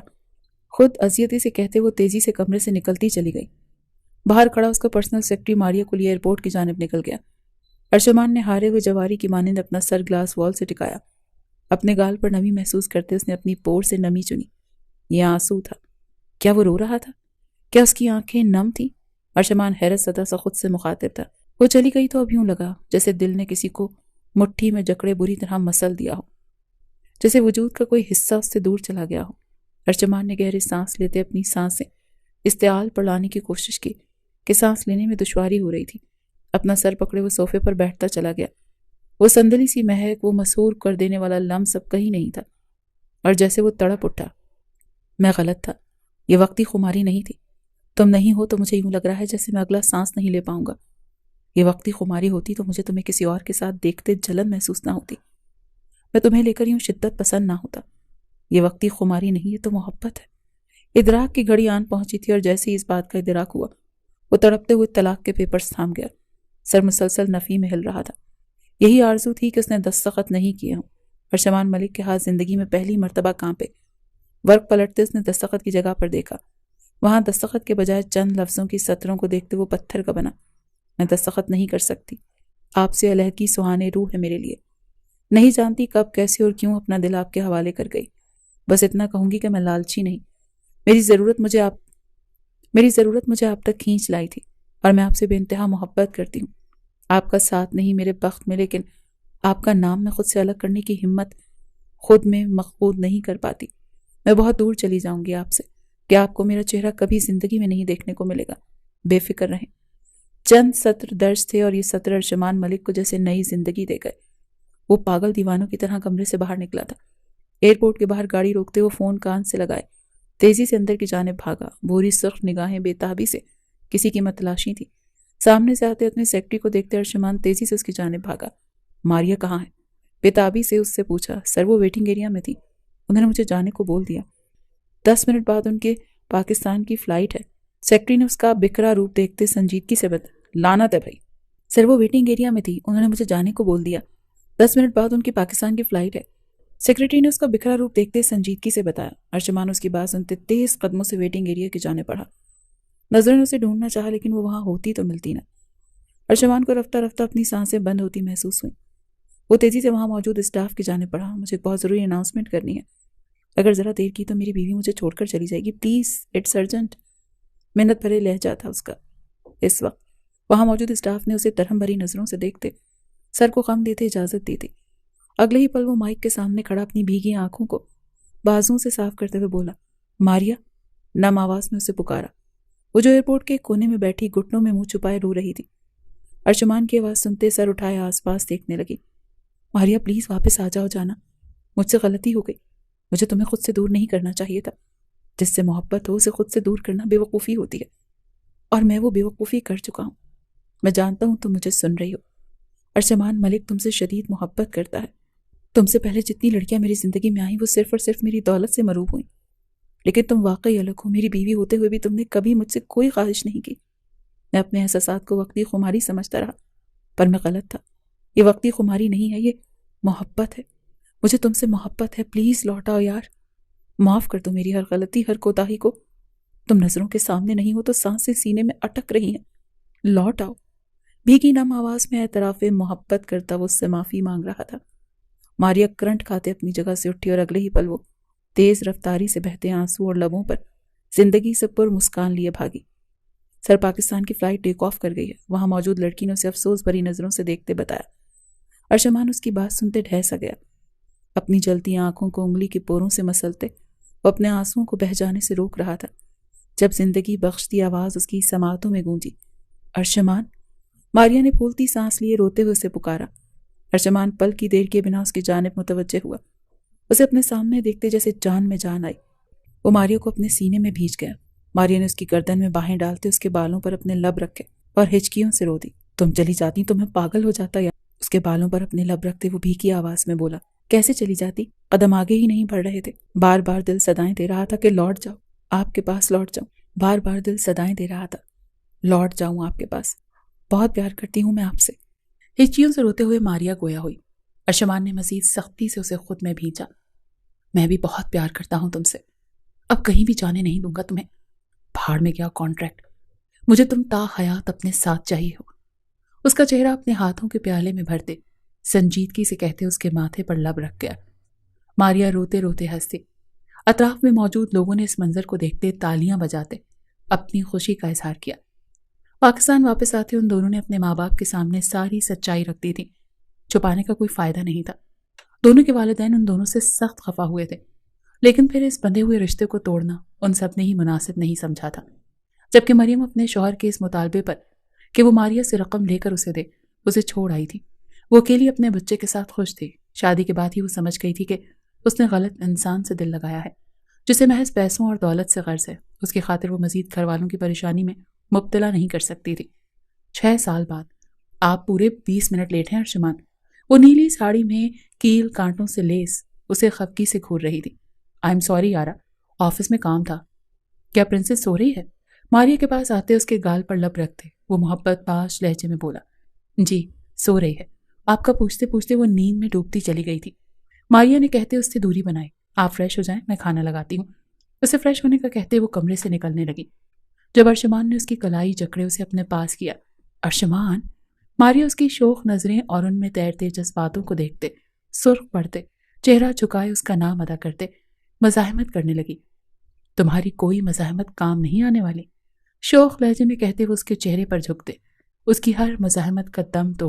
خود اذیتی سے کہتے وہ تیزی سے کمرے سے نکلتی چلی گئی۔ باہر کھڑا اس کا پرسنل سیکرٹری ماریا کو لیے ایئرپورٹ کی جانب نکل گیا۔ ارجمان نے ہارے ہوئے جواری کی مانند اپنا سر گلاس وال سے ٹکایا۔ اپنے گال پر نمی محسوس کرتے اس نے اپنی پور سے نمی چنی۔ یہ آنسو تھا۔ کیا وہ رو رہا تھا؟ کیا اس کی آنکھیں نم تھیں؟ ارجمان حیرت زدہ سا خود سے مخاطب تھا۔ وہ چلی گئی تو اب یوں لگا جیسے دل نے کسی کو مٹھی میں جکڑے بری طرح مسل دیا ہو، جیسے وجود کا کوئی حصہ اس سے دور چلا گیا ہو۔ ارجمان نے گہری سانس لیتے اپنی سانسیں استعال پر لانے کی کوشش کی کہ سانس لینے میں دشواری ہو رہی تھی۔ اپنا سر پکڑے وہ صوفے پر بیٹھتا چلا گیا۔ وہ سندلی سی مہک، وہ مسحور کر دینے والا لمس اب کہیں نہیں تھا، اور جیسے وہ تڑپ اٹھا۔ میں غلط تھا، یہ وقتی خماری نہیں تھی۔ تم نہیں ہو تو مجھے یوں لگ رہا ہے جیسے میں اگلا سانس نہیں لے پاؤں گا۔ یہ وقتی خماری ہوتی تو مجھے تمہیں کسی اور کے ساتھ دیکھتے جلن محسوس نہ ہوتی، میں تمہیں لے کر یوں شدت پسند نہ ہوتا۔ یہ وقتی خماری نہیں، یہ تو محبت ہے۔ ادراک کی گھڑی آن پہنچی تھی، اور جیسے ہی اس بات کا ادراک ہوا وہ تڑپتے ہوئے طلاق کے پیپرز تھام گیا۔ سر مسلسل نفی میں ہل رہا تھا۔ یہی آرزو تھی کہ اس نے دستخط نہیں کیے ہوں۔ ارجمان ملک کے ہاتھ زندگی میں پہلی مرتبہ کانپے۔ ورق پلٹتے اس نے دستخط کی جگہ پر دیکھا۔ وہاں دستخط کے بجائے چند لفظوں کی سطروں کو دیکھتے وہ پتھر کا بنا۔ میں دستخط نہیں کر سکتی، آپ سے علیحدگی سہانے روح ہے میرے لیے۔ نہیں جانتی کب کیسے اور کیوں اپنا دل آپ کے حوالے کر گئی۔ بس اتنا کہوں گی کہ میں لالچی نہیں، میری ضرورت مجھے آپ تک کھینچ لائی تھی، اور میں آپ سے بے انتہا محبت کرتی ہوں۔ آپ کا ساتھ نہیں میرے بخت میں، لیکن آپ کا نام میں خود سے الگ کرنے کی ہمت خود میں مخبود نہیں کر پاتی۔ میں بہت دور چلی جاؤں گی آپ سے کہ آپ کو میرا چہرہ کبھی زندگی میں نہیں دیکھنے کو ملے گا۔ بے فکر رہیں۔ چند سطر درج تھے، اور یہ سطر ارجمان ملک کو جیسے نئی زندگی دے گئے۔ وہ پاگل دیوانوں کی طرح کمرے سے باہر نکلا تھا۔ ایئرپورٹ کے باہر گاڑی روکتے وہ فون کان سے لگائے تیزی سے اندر کی جانب بھاگا۔ بھوری سرخ نگاہیں بے تابی سے کسی کی متلاشی تھی۔ سامنے سے آتے اپنے سیکرٹری کو دیکھتے ارجمان تیزی سے اس کی جانب بھاگا۔ ماریا کہاں ہے؟ بے تابی سے اس سے پوچھا۔ سر وہ ویٹنگ ایریا میں تھی، انہوں نے مجھے جانے کو بول دیا۔ 10 منٹ بعد ان کے پاکستان کی فلائٹ ہے۔ سیکرٹری نے اس کا بکھرا روپ دیکھتے سنجیدگی سے بتا، لعنت ہے بھائی۔ سر وہ ویٹنگ ایریا میں تھی، انہوں نے مجھے جانے کو بول دیا۔ 10 منٹ بعد ان کی پاکستان کی فلائٹ ہے۔ سیکرٹری نے اس کا بکھرا روپ دیکھتے سنجیدگی سے بتایا۔ ارجمان اس کی بات سنتے تیز قدموں سے ویٹنگ ایریا کی جانے پڑا۔ نظروں نے اسے ڈھونڈنا چاہا، لیکن وہ وہاں ہوتی تو ملتی نہ۔ ارجمان کو رفتہ رفتہ اپنی سانسیں بند ہوتی محسوس ہوئیں۔ وہ تیزی سے وہاں موجود اسٹاف کی جانب بڑھا۔ مجھے بہت ضروری اناؤنسمنٹ کرنی ہے، اگر ذرا دیر کی تو میری بیوی مجھے چھوڑ کر چلی جائے گی، پلیز، اٹس ارجنٹ۔ منت بھرے لہجہ تھا اس کا۔ اس وقت وہاں موجود اسٹاف نے اسے درہم بھری نظروں سے دیکھتے سر کو خم دیتے اجازت دی تھی۔ اگلے ہی پل وہ مائک کے سامنے کھڑا اپنی بھیگی آنکھوں کو بازوں سے صاف کرتے ہوئے بولا، ماریا، نم آواز میں اسے پکارا۔ وہ جو ایئرپورٹ کے کونے میں بیٹھی گھٹنوں میں منہ چھپائے رو رہی تھی۔ ارجمان کی آواز سنتے سر اٹھائے آس پاس دیکھنے لگی۔ ماریا پلیز واپس آ جاؤ جانا، مجھ سے غلطی ہو گئی، مجھے تمہیں خود سے دور نہیں کرنا چاہیے تھا، جس سے محبت ہو اسے خود سے دور کرنا بے وقوفی ہوتی ہے، اور میں وہ بے وقوفی کر چکا ہوں۔ میں جانتا ہوں تم مجھے سن رہی ہو، ارشمان ملک تم سے شدید محبت کرتا ہے، تم سے پہلے جتنی لڑکیاں میری زندگی میں آئیں وہ صرف اور صرف میری دولت سے مروب ہوئیں، لیکن تم واقعی الگ ہو، میری بیوی ہوتے ہوئے بھی تم نے کبھی مجھ سے کوئی خواہش نہیں کی۔ میں اپنے احساسات کو وقتی خماری سمجھتا رہا، پر میں غلط تھا، یہ وقتی خماری نہیں ہے، یہ محبت ہے، مجھے تم سے محبت ہے، پلیز لوٹ آؤ یار، معاف کر دو میری ہر غلطی، ہر کوتاہی کو، تم نظروں کے سامنے نہیں ہو تو سانسیں سینے میں اٹک رہی ہیں، لوٹ آؤ۔ بھیگی نم آواز میں اعتراف محبت کرتا وہ اس سے معافی مانگ رہا تھا۔ ماریا کرنٹ کھاتے اپنی جگہ سے اٹھی اور اگلے ہی پل وہ تیز رفتاری سے بہتے آنسو اور لبوں پر زندگی سے پر مسکان لیے بھاگی۔ سر پاکستان کی فلائٹ ٹیک آف کر گئی ہے، وہاں موجود لڑکی نے اسے افسوس بھری نظروں سے دیکھتے بتایا۔ ارشمان اس کی بات سنتے ڈھہ سا گیا، اپنی جلتی آنکھوں کو انگلی کے پوروں سے مسلتے وہ اپنے آنسوؤں کو بہہ جانے سے روک رہا تھا، جب زندگی بخشتی آواز اس کی سماعتوں میں گونجی، ارشمان۔ ماریا نے پھولتی سانس لیے روتے ہوئے اسے پکارا۔ ارشمان پل کی دیر کے بنا اس کی جانب متوجہ ہوا، اسے اپنے سامنے دیکھتے جیسے جان میں جان آئی۔ وہ ماریا کو اپنے سینے میں بھیج گیا۔ ماریا نے اس کی گردن میں باہیں ڈالتے اس کے بالوں پر اپنے لب رکھے اور ہچکیوں سے رو دی۔ تم چلی جاتی تو میں پاگل ہو جاتا یا؟ اس کے بالوں پر اپنے لب رکھتے وہ بھیگی آواز میں بولا۔ کیسے چلی جاتی؟ قدم آگے ہی نہیں بڑھ رہے تھے، بار بار دل صدائیں دے رہا تھا کہ لوٹ جاؤ، آپ کے پاس لوٹ جاؤں، بار بار دل صدائیں دے رہا تھا لوٹ جاؤں آپ کے پاس، بہت پیار کرتی ہوں میں آپ سے۔ ہچکیوں سے روتے ہوئے ماریا گویا ہوئی۔ ارشمان نے مزید سختی سے اسے خود میں بھیجا۔ میں بھی بہت پیار کرتا ہوں تم سے، اب کہیں بھی جانے نہیں دوں گا تمہیں، پھاڑ میں گیا کانٹریکٹ، مجھے تم تا حیات اپنے ساتھ چاہیے ہو۔ اس کا چہرہ اپنے ہاتھوں کے پیالے میں بھرتے سنجیدگی سے کہتے اس کے ماتھے پر لب رکھ گیا۔ ماریا روتے روتے ہنستی۔ اطراف میں موجود لوگوں نے اس منظر کو دیکھتے تالیاں بجاتے اپنی خوشی کا اظہار کیا۔ پاکستان واپس آتے ان دونوں نے اپنے ماں باپ کے سامنے ساری سچائی رکھ دی تھی، چھپانے کا کوئی فائدہ نہیں تھا۔ دونوں کے والدین ان دونوں سے سخت خفا ہوئے تھے، لیکن پھر اس بندھے ہوئے رشتے کو توڑنا ان سب نے ہی مناسب نہیں سمجھا تھا۔ جبکہ مریم اپنے شوہر کے اس مطالبے پر کہ وہ ماریا سے رقم لے کر اسے دے، اسے چھوڑ آئی تھی۔ وہ اکیلی اپنے بچے کے ساتھ خوش تھی۔ شادی کے بعد ہی وہ سمجھ گئی تھی کہ اس نے غلط انسان سے دل لگایا ہے، جسے محض پیسوں اور دولت سے غرض ہے۔ اس کی خاطر وہ مزید گھر والوں کی پریشانی میں مبتلا نہیں کر سکتی تھی۔ 6 سال بعد آپ پورے 20 منٹ لیٹ ہیں ارشمان۔ وہ نیلی ساڑی میں کیل کانٹوں سے لیس اسے خفگی سے گھور رہی تھی۔ آئی ایم سوری یارا، آفس میں کام تھا۔ کیا پرنسس سو رہی ہے؟ ماریا کے پاس آتے اس کے گال پر لب رکھتے وہ محبت پاش لہجے میں بولا۔ جی سو رہی ہے، آپ کا پوچھتے پوچھتے وہ نیند میں ڈوبتی چلی گئی تھی۔ ماریا نے کہتے اس سے دوری بنائی۔ آپ فریش ہو جائیں، میں کھانا لگاتی ہوں۔ اسے فریش ہونے کا کہتے وہ کمرے سے نکلنے لگی۔ جب ارشمان نے اس کی کلائی جکڑے اسے اپنے پاس کیا، ارشمان! ماریا اس کی شوخ نظریں اور ان میں تیرتے جذباتوں کو دیکھتے سرخ پڑتے چہرہ جھکائے اس کا نام ادا کرتے مزاحمت کرنے لگی۔ تمہاری کوئی مزاحمت کام نہیں آنے والی، شوخ لہجے میں کہتے وہ اس کے چہرے پر جھکتے اس کی ہر مزاحمت کا دم توڑ